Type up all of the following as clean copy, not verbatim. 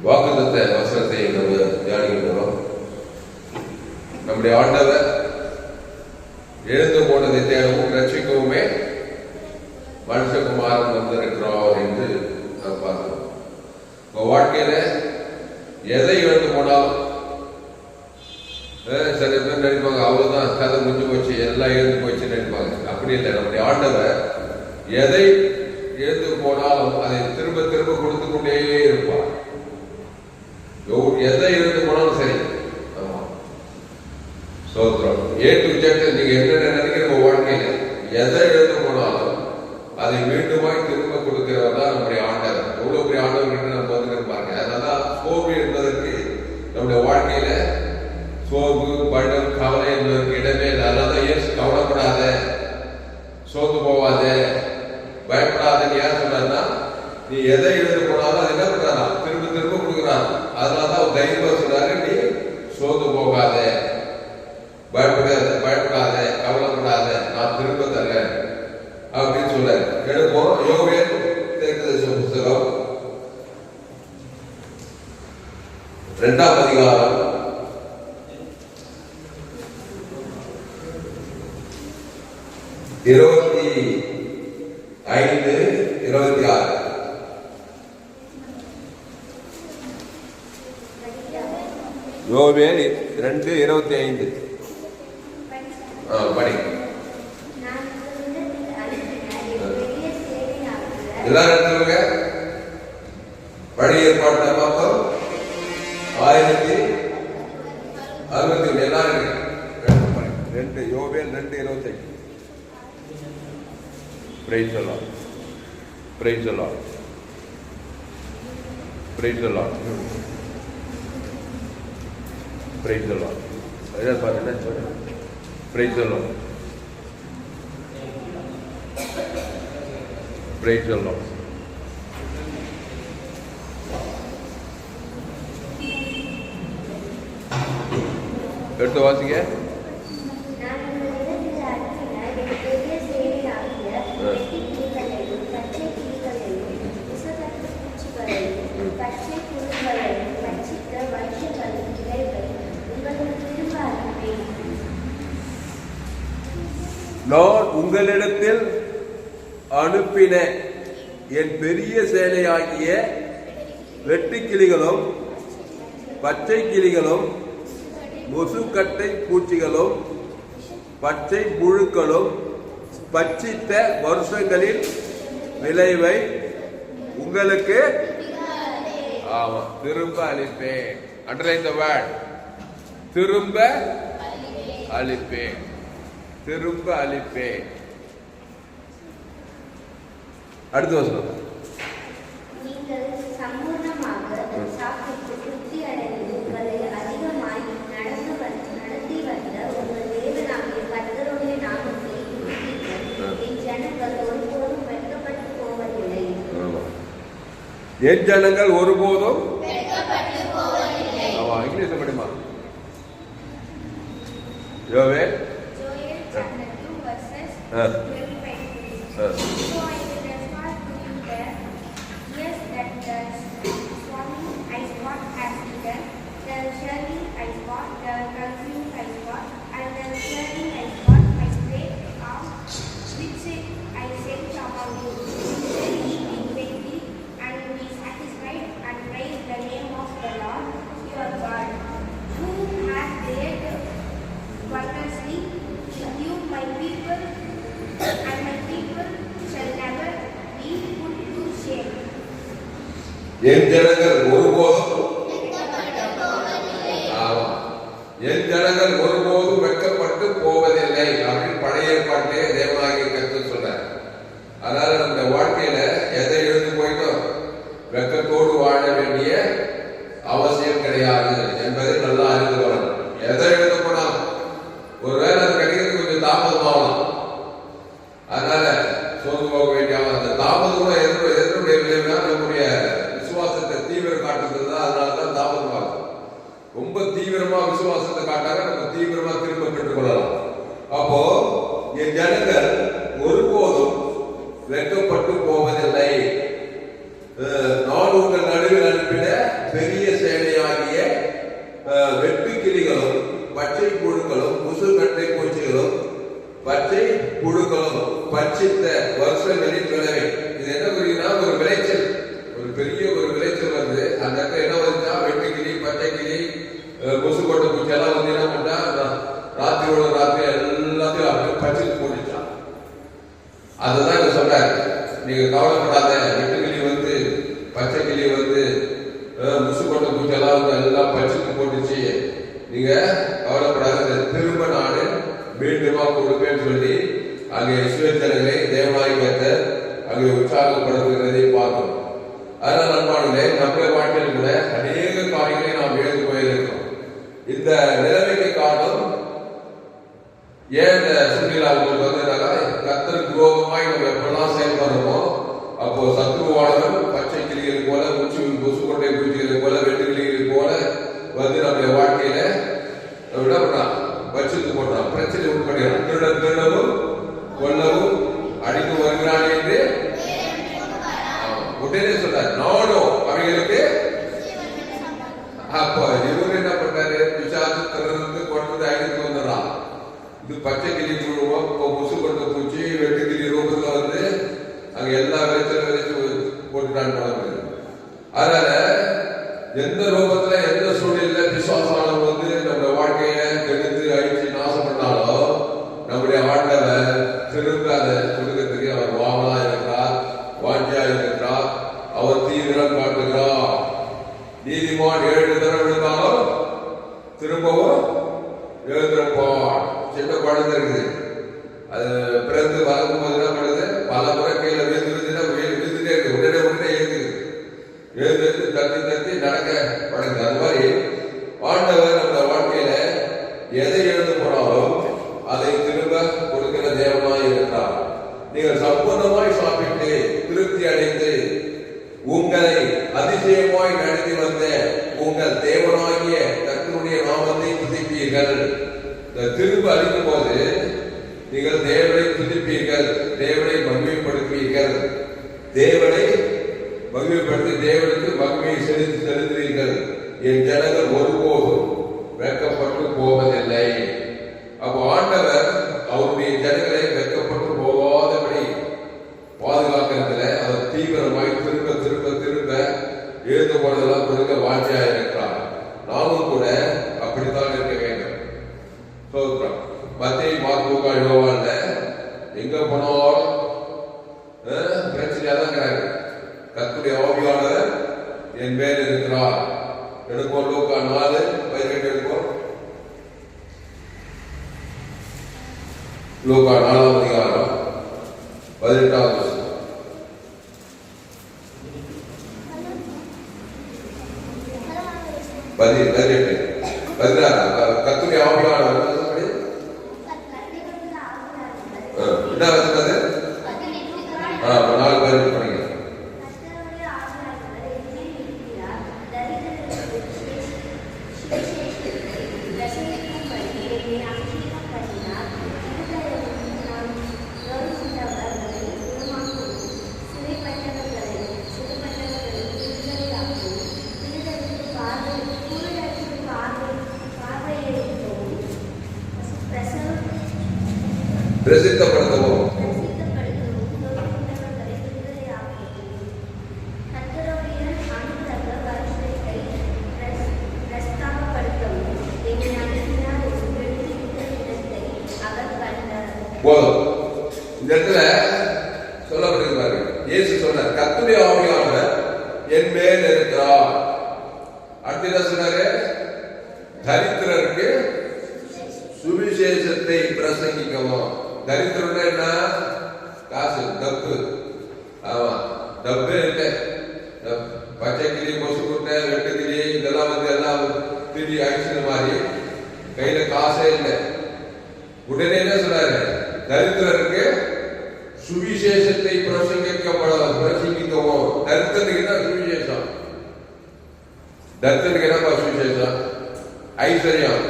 வாக்குத்தத்த வசனத்தை நம்ம தியானிக்கிறோம். நம்முடைய ஆண்டவர் எழுந்து போனதை தேடவும் ரட்சிக்கவுமே மனுஷகுமாரன் வந்திருக்கிறார் என்று நாம் பார்க்கிறோம். உங்க வாழ்க்கையில எதை எழுந்து போனாலும் சில பேர் நினைப்பாங்க, அவ்வளவுதான் கதை முடிஞ்சு போச்சு, எல்லாம் எழுந்து போச்சு நினைப்பாங்க. அப்படி இல்லை. நம்முடைய ஆண்டவர் எதை எழுந்து போனாலும் அதை திரும்ப திரும்ப கொடுத்து கொண்டே இருப்பார். எதை எழுந்து போனாலும் சரி. ஆமா, சோத்திரம். ஏ டு ஜெட் நீங்க என்ன நினைக்கிற வாழ்க்கையில எதை எழுந்து போனாலும் அதை மீண்டுமாய் திரும்ப கொடுக்கிறவர் தான் நம்முடைய ஆண்டவர். எவ்வளவு பெரிய ஆண்டவர் என்று நம்ம வந்து பாருங்க. அதனாலதான் சோர்வு என்பதற்கு நம்முடைய வாழ்க்கையில சோர்வு, பயம், கவலை என்பதற்கு இடமே இல்லை. அதனாலதான் ஏன் கவலைப்படாத, சோர்ந்து போவாத, பயப்படாதன்னு ஏன் சொன்னா, நீ எதை எழுந்து போனாலும் அது என்ன பண்றாரா, திரும்ப திரும்ப கொடுக்குறாரு. அதனாலதான் தைரியமா சொல்றாரு, நீ சோர்ந்து போகாத, பயப்படாத, கவலைப்படாத, நான் திரும்ப தரேன் அப்படின்னு சொல்றாரு. எடுப்போம் யோவேல் தீர்க்கதரிசன புத்தகம் 2ஆம் அதிகாரம் 25-26. யோவேல் 2:25. படி. எல்லாரும் சொல்லுங்க. பழைய ஏற்பாட்டு மொத்தம் 1061. எல்லாரும் 2 யோவேல் 2:25. Praise the Lord. Praise the Lord. Praise the Lord. Praise the Lord. Praise the Lord. Praise the Lord. எடுத்து வாசிங்க. நான் உங்களிடத்தில் அனுப்பின என் பெரிய சேனையாகிய வெட்டுக்கிளிகளும் பச்சை கிளிகளும் முசுக்கட்டை பூச்சிகளும் பச்சை புழுக்களும் பட்சித்த வருஷங்களின் விளைவை உங்களுக்கு திரும்ப அளிப்பேன். அண்டர்லைன் தி வேர்ட், திரும்ப அளிப்பேன், திரும்ப அளிப்பேன். அடுத்த வசனம். நீங்கள் சம்பூர்ணமாக சாப்பிட்டு திருப்தி அடைந்து உங்களை அதிகமாய் நடத்தி வந்த உங்கள் தேவனாகிய கர்த்தருடைய நாமத்தை என் ஜனங்கள் ஒருபோதும் வெட்கப்பட்டு போவதில்லை. என் ஜனங்கள் ஒருபோதும் இங்கிலீஷ் படிமா. யோவேல் chapter 2 verses 25. So I will respond to you there. Yes, that the swarming I spot has eaten, the churning I spot, the consuming I spot, and the churning I spot my great arm, which I sent among you. Then eat in plenty, and be satisfied, and praise the name of the Lord your God, who has dealt wondrously with you, my people, and my people shall never be put to shame. என் ஜனங்கள் ஒருபோதும் வெட்கப்பட்டு போவதில்லை அப்படின்னு பழைய ஏற்பாட்டிலே தேவனாகிய கர்த்தர் சொல்றார். அதனால நம்ம வாழ்க்கையில எதை எழுந்து போயிட்டோம், வெட்கத்தோடு வாழ வேண்டிய அவசியம் கிடையாது என்பதை நல்லா அறிந்து கொள்ளணும். எதை எழுத போனாலும் ஒருவேளை அது கிடைக்கிறது கொஞ்சம் தாமதமாகலாம். அதனால சோர்ந்து போக வேண்டிய அந்த தாமதம் எதனுடைய விளைவுனா நம்முடைய விசுவாசத்தை தீவிர காட்டுறது தான். அதனாலதான் தாமதமாகும். ரொம்ப தீவிரமா விசுவாசத்தை காட்டாங்க, நம்ம தீவிரமா திரும்ப பெற்றுக்கொள்ளலாம். அப்போ என் ஜனங்கள் ஒருபோதும் வெட்கப்பட்டு போவ பட்சித்த வருஷங்களின் விளைவை. இது என்ன புரியுதுன்னா ஒரு விளைச்சல், ஒரு பெரிய ஒரு விளைச்சல் வருது. அந்த இடத்துல என்ன வந்துச்சா வெட்டுக்கிளி, பச்சைக்கிளி, கொசு கொட்டை பூச்சி எல்லாம் வந்து என்ன பண்ணா ராத்திரியோட ராத்திரி எல்லாத்தையும் அப்படியே பச்சிட்டு போட்டுச்சான். அதுதான் இங்க சொல்றாரு, நீங்க கவலைப்படாத, வெட்டுக்கிளி வந்து பச்சைக்கிளி வந்து முசு கொட்டை பூச்சி எல்லாம் வந்து எல்லாம் பச்சிட்டு போட்டுச்சு, நீங்க கவலைப்படாத, திரும்ப நாடு மீண்டுமா கொடுப்பேன்னு சொல்லி அங்கே இஸ்ரவேலர்களை தேவனாய் கர்த்தர் அங்கே உற்சாகப்படுத்துகிறதை பார்க்கிறோம். அதனால் நண்பானே நம்முடைய வாழ்க்கையில் கூட அநேக காரியங்களை நாம் எழுந்து போயிருக்கிறோம். இந்த நிலைமைக்கு காரணம் ஏன் இந்த சூழ்நிலை அவங்களுக்கு வந்ததுனால கர்த்தருக்கு விரோதமாய் நம்ம எப்பெல்லாம் செயல்படுறோமோ அப்போ சத்துருவாளர்கள் பச்சை கிளிகள் போல, கொசு கொட்டை பூச்சிகளை போல, வெட்டுக்கிளிகளை போல வந்து நம்முடைய வாழ்க்கையில என்ன பண்றான், வச்சுட்டு போடுறான், பிரச்சனை உட்படுகிறான். திருடவும் கொல்லவும் அடித்து வருகிறான் என்று உடனே சொல்றார், நானும் அவைகளுக்கு. அப்போ இவரு என்ன பண்றாரு, பிசாசு திறந்து கொண்டு அடித்து வந்துடுறான். இது பச்சை கிளி சொல்லுவோம், இப்போ முசு கொண்ட பூச்சி வெட்டுக்கிளி ரூபத்துல வந்து அங்க எல்லா விளைச்சலும் விளைச்சு போட்டுட்டான்னு பழகுது. அதனால எந்த ரூபத்துல எந்த சூழ்நிலை விசுவாசம் வந்து நம்ம வாழ்க்கையை கெடுத்து அழிச்சு நாசம் பண்ணாலும் நம்முடைய ஆண்டவர் திரும்ப அதை கொடுக்கிறதுக்கு அவர் வாவலா இருக்கிறார், வாஞ்சியா இருக்கிறார், அவர் தீவிரம் காட்டுகிறார். நீதிமான் 7 தடவை விழுந்தாலும் திரும்பவும் எழுந்திருப்பான். சின்ன குழந்தை இருக்குது, அது பிறந்து வளர்க்கும் போது என்ன பண்ணுது, பல முறை கீழே விழுந்துட்டே இருக்கு, உடனே எழுந்து தட்டி நடக்க பழகுது. அது மாதிரி ஆண்டவர் நம்ம வாழ்க்கையில எதை எழுந்து போனாலும் அதை திரும்ப கொடுக்கிற தேவனாய் இருக்கிறார். நீங்கள் சம்பூர்ணமாய் சாப்பிட்டு திருப்தி அடைந்து உங்களை அதிசயமாய் நடத்தி வந்த உங்கள் தேவனாகிய கர்த்தருடைய நாமத்தை துதிப்பீர்கள். திரும்ப அளிக்கும் போது நீங்கள் தேவனை துதிப்பீர்கள், தேவனை மகிமைப்படுத்துவீர்கள், தேவனை மகிமைப்படுத்தி தேவனுக்கு மகிமையை செலுத்துவீர்கள். என் ஜனங்கள் ஒருபோதும் வெட்கப்பட்டு போவதில்லை. அப்போ ஆண்டவர் அவருடைய ஜனங்களை வெட்கப்பட்டு போகாதபடி பாதுகாக்கிறதுல அவர் தீவிரமாய் திரும்ப திரும்ப திரும்ப எழுந்து போனதெல்லாம் கொடுக்க வாஞ்சியா இருக்கிறார். நாமும் கூட அப்படித்தான் இருக்க வேண்டும். சொல்றோம் மத்திய மார்க்கு யோவான்ல எங்க போனாலும் பிரச்சனையா தான் இருக்கிறாங்க. கர்த்தருடைய ஆவியானவர் என் மேல் இருக்கிறார். எடுப்போம் லூக்கா 4:18 எடுப்போம். லூக்கா 4ஆம் அதிகாரம் 18ஆம் வசனம். கர்த்தருடைய ஆவியானவர் என்ன வசனம்? 4:18 படிங்க. பிரசித்தப்படுத்தவும் போதும். இந்த இடத்துல சொல்லப்பட்டிருக்கிறாரு, இயேசு சொன்னார் கர்த்தருடைய ஆவியானவர் என் மேல் இருக்கிறார். அடுத்து என்ன சொன்னாரு, தரித்திரருக்கு சுவிசேஷத்தை பிரசங்கிக்கவும். தரித்திரம் என்ன, காசு, டப்பு. ஆமா, டப்பு இல்லை. பச்சை கிளி, கொசு குட்டை, வெட்டுக்கிளி இதெல்லாம் வந்து எல்லாம் திடீ அடிச்சது மாதிரி கையில காசே இல்லை. உடனே என்ன சொன்னாரு, தரித்திரருக்கு சுவிசேஷத்தை பிரசங்கிக்கவும். தரித்திரனுக்கு என்ன சுவிசேஷம்? தரித்திரனுக்கு என்னப்பா சுவிசேஷம்? ஐஸ்வர்யம்.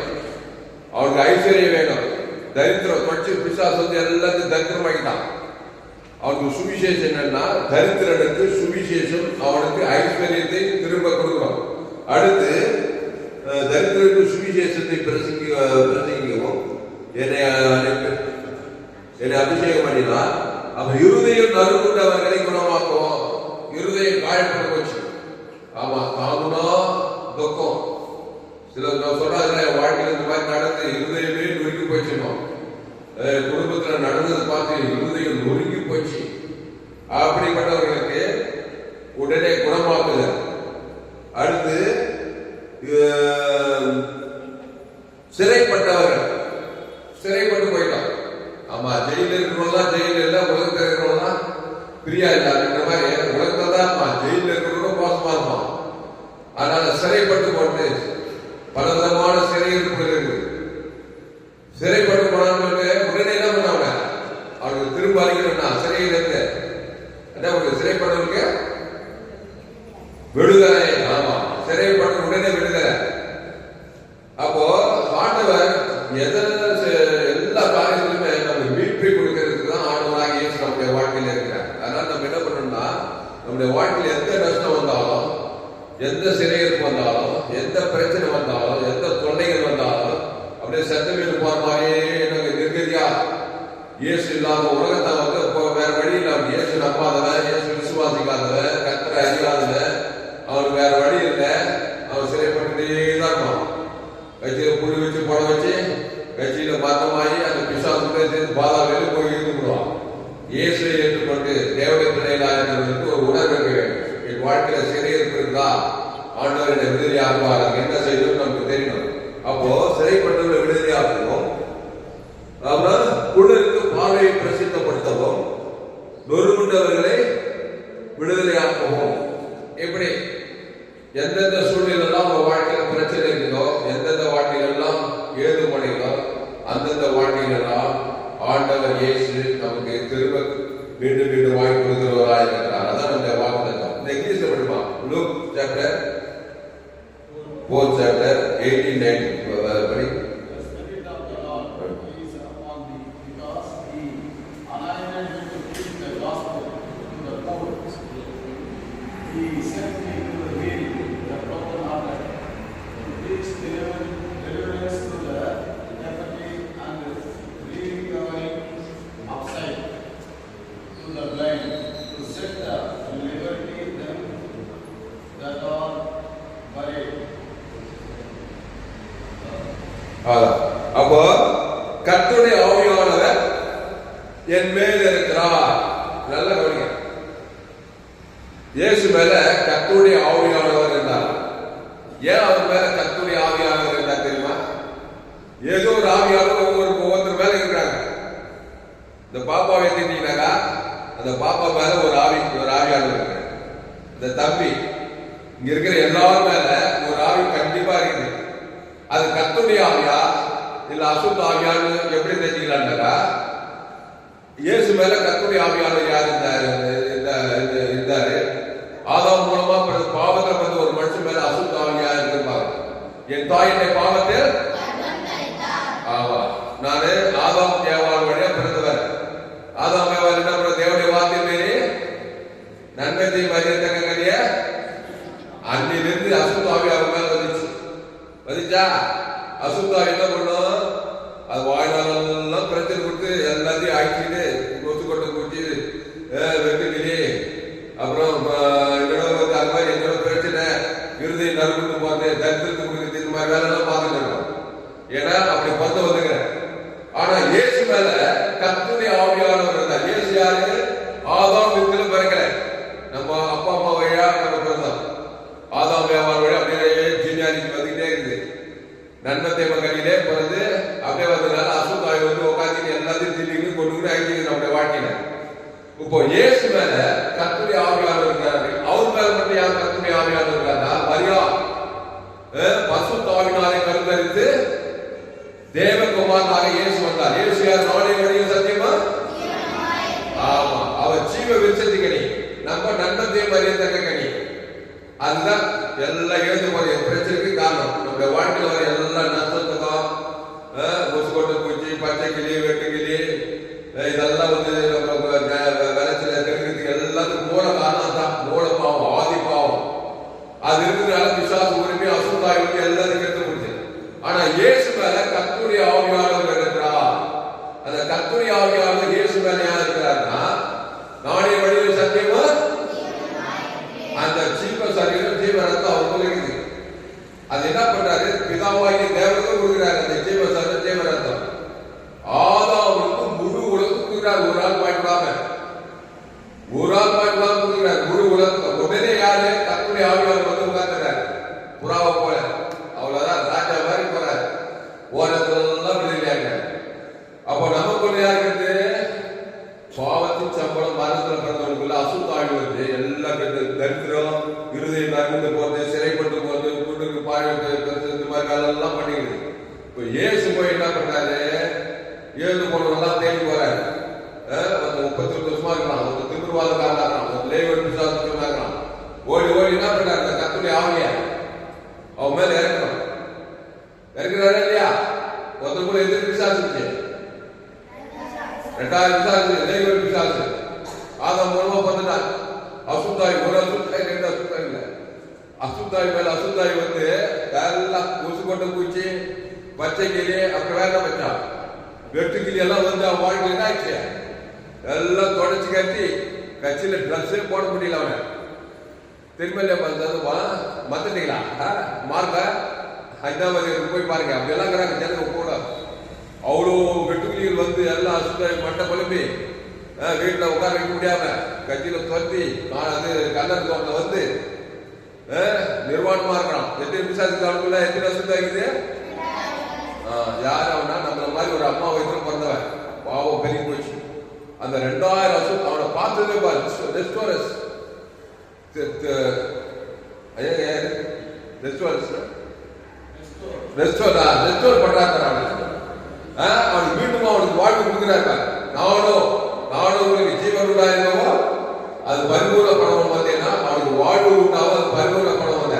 அவனுக்கு ஐஸ்வர்யம் வேணும். தரித்திரம் படிச்சு பிசாசு வந்து எல்லாத்தையும் தரித்திரமாக்கிட்டான். அவனுக்கு சுவிசேஷம் என்னன்னா, தரித்திரனுக்கு சுவிசேஷம் அவனுக்கு ஐஸ்வர்யத்தை திரும்ப கொடுக்கணும். அடுத்து தரித்திரனுக்கு சுவிசேஷத்தை பிரசங்கிக்கவும் என்னை அபிஷேகம் பண்ணினா அப்ப இருதயம் நறுக்குண்டவர்களை குணமாக்குவோம். இருதயம் காயப்பட்டு போச்சு. ஆமா, தாமுனா துக்கம். சில சொன்னாங்க வாழ்க்கையில் இந்த மாதிரி நடந்து இருதயமே நொறுக்கி போச்சுனோம். குடும்பத்துல நடந்தது பார்த்து இருதயம் நொறுக்கி போச்சு. அப்படிப்பட்டவர்களுக்கு உடனே குணமாக்குதல். அடுத்து சிறைப்பட்டவர்கள், சிறைப்பட்டு போயிட்டான். ஆமா, ஜெயில இருக்கிறவங்க ஜெயில இல்ல, உலகத்தில் இருக்கிறவங்க பிரியா இல்ல. அப்படின்ற மாதிரி உலகத்தில் தான் ஜெயில இருக்கிறவங்க மோசமா இருப்பான். அதனால சிறைப்பட்டு போட்டு பல விதமான சிறை இருப்புகள் இருக்கு. சிறைப்பட்டு போனவங்களுக்கு உடனே என்ன பண்ணாங்க, அவங்களுக்கு திரும்ப அளிக்கணும்னா சிறையில் இருந்து என்ன ஒரு சிறைப்பட்டவங்களுக்கு விடுதலை. ஆமா, சிறைப்பட்டு உடனே விடுதலை. அப்போ ஆண்டவர் எல்லா காரியத்திலுமே நம்ம மீட்பை கொடுக்கிறதுக்கு தான் ஆண்டவராக இயேசு நம்முடைய வாழ்க்கையில இருக்கிறார். அதனால நம்ம என்ன பண்ணணும்னா, நம்முடைய வாழ்க்கையில எந்த நஷ்டம் வந்தாலும், எந்த சிறையிருப்பு வந்தாலும், எந்த பிரச்சனை வந்தாலும், எந்த தொல்லைகள் வந்தாலும், அப்படியே சத்தமேடு போற மாதிரியே எனக்கு நிர்கதியா இயேசு இல்லாம உலகத்தை வந்து வேற வழி இல்லாம, இயேசு நம்பாதவன், இயேசு விசுவாசிக்காதவன், கர்த்தரை அறியாதவன், அவனுக்கு வேற வழி இல்லை. அவன் சிறைப்பட்டுட்டே தான் இருப்பான். கட்சியில புள்ளி வச்சு போட வச்சு கட்சியில மாற்றமாயி அந்த பிசாசுடைய சேர்ந்து பாதா வெளியே போய் இருந்துடுவான். இயேசுவை ஏற்றுக்கொண்டு தேவடைய பிள்ளைகளாக இருக்கிறவர்களுக்கு ஒரு உணர்வு இருக்க வேண்டும். என் வாழ்க்கையில சிறை இருக்கிறதா, ஆண்டவர் என்னை விடுதலையாகுவார், என்ன செய்யணும் நமக்கு தெரியணும். அப்போ சிறைப்பட்டவர்களை விடுதலையாக்குவோம். அப்புறம் குழுக்கு பார்வையை பிரசித்தப்படுத்தவும், நொறுங்குண்டவர்களை விடுதலையாக்குவோம். எப்படி எந்தெந்த சூழ்நிலாம் உங்க வாழ்க்கையில பிரச்சனை இருக்குதோ, எந்தெந்த வாழ்க்கையிலாம் ஏது மணிகளோ, அந்தந்த வாழ்க்கையிலாம் ஆண்டவர் இயேசு நமக்கு திரும்ப மீண்டும் மீண்டும் வாங்கி கொடுக்கிறவராக இருக்கிறார். அதான் நம்ம வாக்குத்தத்தம். இந்த இங்கிலீஷ்ல படிப்பா, லூக் சாப்டர் 4 chapter 18-19 படி. அப்போ கர்த்தருடைய ஆவியானவர் என் மேல் இருக்கிறார். நல்ல கவனிங்க, இயேசு மேல கர்த்தருடைய ஆவியானவர் இருந்தார். ஏன் அவர் மேல கர்த்தருடைய ஆவியானவர் இருந்தார் தெரியுமா? ஏதோ ஒரு ஆவியானவர் ஒவ்வொருத்தர் மேல இருக்கிறாங்க. இந்த பாப்பாவை எடுத்தீங்கன்னாக்கா அந்த பாப்பா மேல ஒரு ஆவியானவர் இருக்கு. இந்த தம்பி இங்க இருக்கிற எல்லாரும் மேல ஒரு ஆவி கண்டிப்பா இருக்குது. அது கர்த்தருடைய ஆவியா இல்ல அசுத்த ஆவியான்னு எப்படி தெரிஞ்சுக்கலாம்னாக்கா, இயேசு மேல கர்த்தருடைய ஆவியானவர் யார் இருந்தாரு? ஆதாம் மூலமா பாவத்துல வந்து ஒரு மனுஷன் மேல அசுத்த ஆவியா இருப்பாங்க. என் தாய் என்னை பாவத்தில், ஆமா, நானு ஆதாம் ஏவாள் வழியா பிறந்தவர். ஆதாம் ஏவாள் என்ன பண்ண, தேவனுடைய வார்த்தை மீறி நன்மை தீமை அறியத்தக்கக்கூடிய அன்னிலிருந்து அசுத்த ஆவி அவர் மேல வந்துச்சா. அசுத்த ஆவி என்ன பண்ணும், அது வாழ்நாளெல்லாம் பிரச்சனை கொடுத்து எல்லாத்தையும் ஆக்கிட்டு கொத்து கொட்டை குடிச்சு வெட்டுக்கிளி, அப்புறம் அது மாதிரி என்னோட பிரச்சனை இருதயம் நறுக்குண்டு போது தரித்திரத்து கொடுக்குறது, இந்த மாதிரி வேலை எல்லாம் பார்த்துட்டு இருக்கோம். ஏன்னா அப்படி பந்து வந்துக்கிறேன். ஆனா இயேசு மேல கர்த்தருடைய ஆவியானவர் இருந்தார். இயேசு யாரு? ஆதாம் வித்துல பிறக்கல, நம்ம அப்பா அம்மா வழியா நம்ம பிறந்தோம். ஆதாம் வியாபாரம் வழியா அப்படியே ஜீனியாரிக்கு வந்துகிட்டே இருக்குது. நன்மை தேவங்களிலே பிறந்து அப்படியே வந்ததுனால அசுத்தாய் வந்து உட்காந்து எல்லாத்தையும் திடீர்னு கொண்டு ஆகிட்டு நம்முடைய வாழ்க்கையில. இப்போ இயேசு மேல கர்த்தருடைய ஆவியானவர் இருக்கிறாரு. அவர் மேல மட்டும் யார் கர்த்தருடைய ஆவியானவர் இருக்காருன்னா, மரியா பரிசுத்த ஆவியினாலே கருத்தரித்து தேவகுமாரனாக இயேசு வந்தார். இயேசு யார்? நானே வழியும் சத்தியமா. ஆமா, அவர் ஜீவ விருட்சத்தின் கனி, நம்ம நன்மத்தையும் அறியத்தக்க கனி. அதுதான் எல்லாம் எழுந்து போற பிரச்சனைக்கு காரணம். நம்முடைய வாழ்க்கையில் வர எல்லா நஷ்டத்துக்கும் முசுக்கொட்டை பூச்சி, பச்சை கிளி, வெட்டு கிளி, இதெல்லாம் வந்து நம்ம விளைச்சல தெரிகிறதுக்கு எல்லாத்துக்கும் மூல காரணம் தான். மூல பாவம், ஆதி பாவம். அது இருக்கிறதுனால பிசாசு உரிமை அசுத்தாய் வந்து எல்லாத்தையும் எடுத்து முடிச்சு. ஆனா இயேசு மேல கர்த்தருடைய ஆவியானவர் இருக்கிறார். அந்த கர்த்தருடைய ஆவியானவர் இயேசு மேல யார் இருக்கிறார்னா, பிதாவாகிய தேவனுக்கு கொடுக்கிறார் அந்த ஜீவ சர்வ ஜீவரத்தம். ஆதாமுக்கு முழு உலகம் கொடுக்கிறார், ஒரு ஆள் பாய்க்காம கொடுக்கிறார் முழு உலகம். உடனே யாரு கர்த்தருடைய ஆவியானவர் வந்து உட்கார்ந்துறாரு புறாவை போல. அவ்வளவுதான், ராஜா மாதிரி போறாரு, ஓரத்தெல்லாம் விடுதலையாங்க. அப்போ நமக்குள்ள யாருக்கு பாவத்தின் சம்பளம் மரணத்துல பிறந்தவனுக்குள்ள அசுத்தாழி வந்து எல்லா தரித்திரம், இருதயம் நறுந்து போறது, சிறைப்பட்டு போறது, குண்டுக்கு பாழ்பட்டு இந்த மாதிரி வேலையெல்லாம் பண்ணிடுது. இப்போ ஏசு போய் என்ன பண்றாரு, ஏழு போனவெல்லாம் தேடி போறாரு. 38 வருஷமா இருக்கலாம், ஒரு திமிர்வாதக்காரனா இருக்கலாம், ஒரு லேவன் விசுவாசம் சொன்னாங்களாம். ஓடி என்ன பண்றாரு, அந்த கர்த்தருடைய ஆவிய அவன் மேல இறக்கணும். இறக்குறாரு இல்லையா? ஒருத்தர் கூட எதிர்த்து விசாரிச்சு 2000 விசாரிச்சு லேவன் விசாரிச்சு ஆதாம் மூலமா வந்துட்டான். அசுத்தாய், ஒரு அசுத்தாய், 2 அசுத்தாய் இல்ல, அசுத்தாய் மேல அசுத்தாய் வந்து எல்லாம் கொசு கொட்ட பூச்சி, பச்சை கிளி, அப்புறம் வேற வச்சான் வெட்டு கிளி எல்லாம் வந்து அவன் வாழ்க்கை என்ன ஆச்சு, எல்லாம் தொடச்சு கட்டி கட்சியில ட்ரெஸ்ஸே போட முடியல. அவனை திருமலையா மத்துட்டீங்களா மார்க்க ஹைதராபாத் போய் பாருங்க, அப்படி எல்லாம் இருக்கிறாங்க ஜனங்க கூட. அவ்வளோ வெட்டுக்கிளிகள் வந்து எல்லாம் அசுத்தாய் மட்டை குழம்பி வீட்டில் உட்கார வைக்க முடியாம கட்சியில துரத்தி அது கல்லர் தோட்டத்தில் வந்து நிர்வாணமா இருக்கிறான். எத்தனை விசாரிச்சு அவனுக்குள்ள எத்தனை வருஷம் ஆகுது? யார் அவனா, நம்மள மாதிரி ஒரு அம்மா வயிற்றுல பிறந்தவன், பாவம் பெருகி போச்சு. அந்த 2000 வருஷம் அவனை பார்த்ததே பாரு. ரெஸ்டோர் பண்றாரு அவனுக்கு மீண்டும் அவனுக்கு வாழ்வு கொடுக்கிறாரு. நானும் உங்களுக்கு ஜீவன் உண்டாயிருந்தவோ அது பரிபூர்ணப்படவும் பார்த்தீங்கன்னா அவனுக்கு வாழ்வு உண்டாவும் அது பரிபூர்ணப்படவும் வந்த.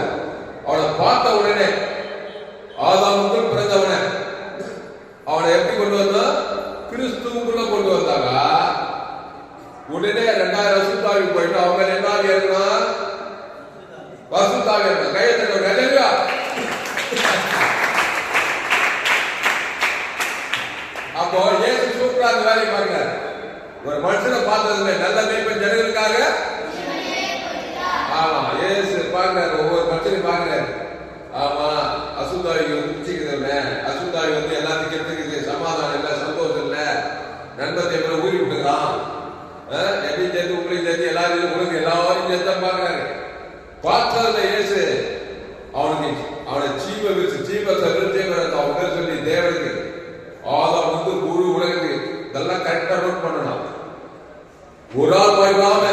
அவனை பார்த்த உடனே ஆதாமுக்குள் பிறந்தவனை அவனை எப்படி கொண்டு வந்தா கிறிஸ்துவுக்குள்ள கொண்டு வந்தாங்க. உடனே 2000 வருஷத்தாவி போயிட்டு அவங்க என்ன ஏறினா வருஷத்தாவி இருந்தா கையை தட்ட. அப்போ ஏசு சூப்பரா அந்த வேலையை பார்க்கிறார். ஒரு மனுஷனை பார்த்ததுமே நல்ல மேய்ப்பன் ஜனங்களுக்காக. ஆமா, ஏசு பார்க்கிறாரு, ஒவ்வொரு மனுஷனையும் பார்க்கிறாரு. ஆமா, அசுத்தாவி வந்து பிடிச்சிக்குது, அசுத்தாவி வந்து எல்லாத்துக்கும் எடுத்துக்குது, சமாதானம் இல்ல, சந்தோஷம் இல்ல, நண்பத்தை எப்படி ஊறி விட்டுக்கிறான், எப்படி சேர்த்து உங்களையும் சேர்த்து எல்லாரையும் உங்களுக்கு எல்லாரையும் சேர்த்தா பார்க்கிறாரு. பார்த்ததுல ஏசு அவனை ஜீவ அவன் பேர் சொல்லி தேவனுக்கு ஆதாம் வந்து முழு உலகத்துக்கு இதெல்லாம் கரெக்டா நோட் பண்ணணும். ஒரு ஆள் வாய்ப்பாம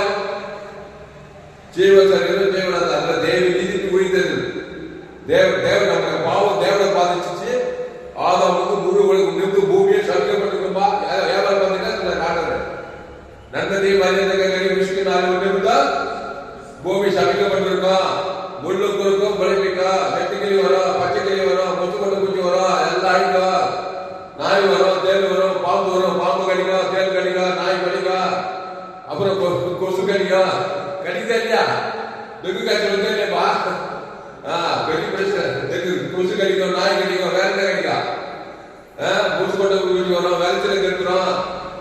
ஜீவன தேவி நீதிக்கு உயிர்த்தது. தேவன் நம்ம பாவம் தேவனை பாதிச்சு ஆதாம் வந்து முழு உலகம் நின்று பூமியை சமைக்கப்பட்டிருக்கும்பா. வியாபாரம் பார்த்தீங்கன்னா நாடுறேன் நன்மதி மரியாதை விஷயம் நிறுத்தா பூமி சமைக்கப்பட்டிருக்கோம். முள்ளு குறுக்கும் விளைவிக்கும், வெட்டுக்கிளி வரும், பச்சைக்கிளி வரும், கொச்சு கொண்டு குச்சி வரும், எல்லாம் அழிக்கும். நாய் வரும், தேல் வரும், பாம்பு வரும், பாம்பு கடிக்கும், தேல் கடிக்கும், நாய் கடிக்கும், அப்புறம் கொசு கடிக்கும். கடிக்குதா இல்லையா? டெங்கு காய்ச்சல் வந்து இல்லையப்பா, பெரிய பிரச்சனை. டெங்கு கொசு கடிக்கும், நாய் கடிக்கும், வேற என்ன கடிக்கும்? மூச்சு கொண்டு குச்சி வரும், விளைச்சல் கெடுத்துரும்.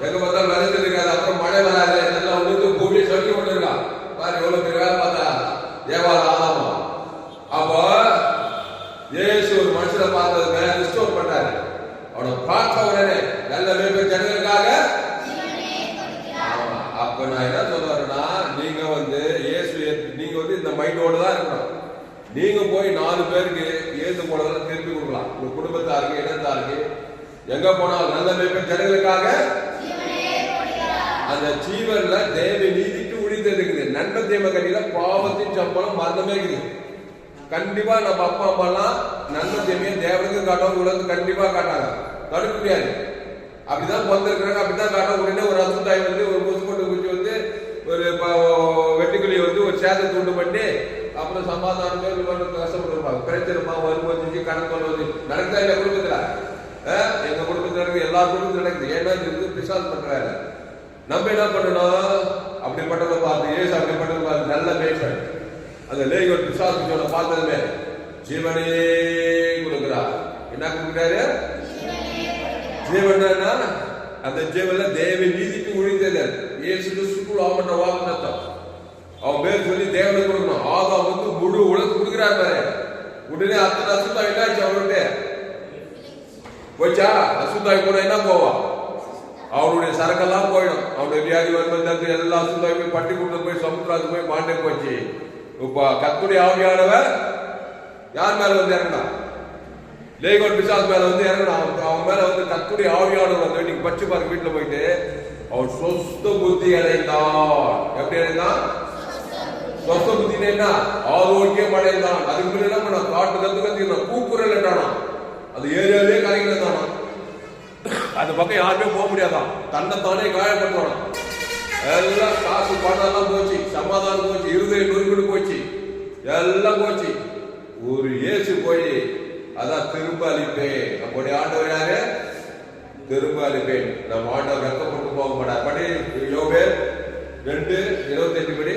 எங்க பார்த்தாலும் விளைச்சல் இருக்காது, அப்புறம் மழை வராது, இதெல்லாம் வந்து பூமியை சொல்லி கொண்டு இருக்கான். பாரு எவ்வளவு பெரிய வேலை பார்த்தா ஏவாள் ஆதாமா. அப்போ ஏசு ஒரு மனுஷனை பார்த்தது ரிஸ்டோர் பண்றாரு. அவனை பார்த்த உடனே நல்ல மேய்ப்பன் ஜனங்களுக்காக. அப்ப நான் என்ன சொல்றேன்னா, நீங்க வந்து இயேசு நீங்க வந்து இந்த மைண்டோட தான் இருக்கணும். நீங்க போய் 4 பேருக்கு ஏது போனதெல்லாம் திருப்பி கொடுக்கலாம். உங்க குடும்பத்தாருக்கு, இனத்தாருக்கு, எங்க போனாலும் நல்ல மேய்ப்பன் ஜனங்களுக்காக. அந்த ஜீவன்ல தேவ நீதிக்கு உழித்தது இருக்குது. நன்மை தீமை கட்டில பாவத்தின் சம்பளம் மரணமே இருக்குது. கண்டிப்பா நம்ம அப்பா அம்மா எல்லாம் நன்மை தீமையை தேவனுக்கு காட்டவும் உலகத்துக்கு கண்டிப்பா காட்டாங்க, தடுக்க முடியாது. அப்படிதான் பிறந்திருக்கிறாங்க, அப்படிதான் காட்ட. உடனே ஒரு அசுத்தாய் வந்து ஒரு கொசு கொண்டு குச்சி வந்து ஒரு வெட்டுக்கிளி வந்து ஒரு சேதத்தை உண்டு பண்ணி அப்புறம் சமாதானமே கஷ்டப்பட்டுருப்பாங்க. பிரச்சனைமா வரும்போது கணக்கு வருவது நடக்குதா இல்ல குடும்பத்துல? எங்க குடும்பத்துல இருக்கு, எல்லா குடும்பத்துல நடக்குது. ஏன்னா இது பிசாசு பண்றாரு. நம்ம என்ன பண்ணணும்? அப்படிப்பட்டதை பார்த்து ஏசு அப்படிப்பட்டதை பார்த்து நல்ல மேய்ப்பன் அந்த லேகோட் பிசாசு பார்த்ததுமே ஜீவனே கொடுக்கிறார். என்ன கொடுக்கிறாரு? ஜீவனா அந்த ஜீவன்ல தேவ நீதிக்கு உழித்தது. இயேசு கிறிஸ்துக்குள் அவன் வாக்குத்தத்தம் அவன் பேர் சொல்லி தேவனை கொடுக்கணும். ஆதாம் வந்து முழு உலகம் கொடுக்கிறார் பாரு. உடனே அத்தனை அசுத்தாய் என்ன ஆச்சு அவனுடைய போச்சா? அசுத்தாய் கூட என்ன போவான்? அவனுடைய சரக்கெல்லாம் போயிடும். அவனுடைய வியாதி வரும்போது எல்லா அசுத்தாய் போய் பட்டி கொண்டு போய் சமுத்திரத்துக்கு போய் மாண்டே போச்சு. இப்ப கர்த்தருடைய ஆவியானவர் யார் மேல வந்து இறங்கினா? லேகோன் பிசாசு மேல வந்து இறங்கினா. அவன் மேல வந்து கர்த்தருடைய ஆவியானவர் வந்து இன்னைக்கு பச்சு பாருங்க வீட்டுல போயிட்டு அவன் சொஸ்த புத்தி அடைந்தான். எப்படி அடைந்தான்? சொஸ்த புத்தி என்ன? ஆரோக்கியம் அடைந்தான். அதுக்கு முன்னாடி என்ன பண்ண? காட்டு கத்துக்க கூக்குரல் என்றானா, அது ஏரியாவே கரைகள் தானா, அந்த பக்கம் யாருமே போக முடியாதான், தன்னைத்தானே காயப்படுவானா. எல்லாம் காசு பணம் எல்லாம் போச்சு, சமாதானம் போச்சு, இருதய நொறுங்கிட்டு போச்சு, எல்லாம் போச்சு. ஒரு இயேசு போய் அதான் திரும்ப அளிப்பேன். நம்முடைய ஆண்டவர் யாரு? திரும்ப அளிப்பேன். நம்ம ஆண்டவர் வெக்கப்பட்டு போக மாட்டார். படி யோபேல் 2:28 படி.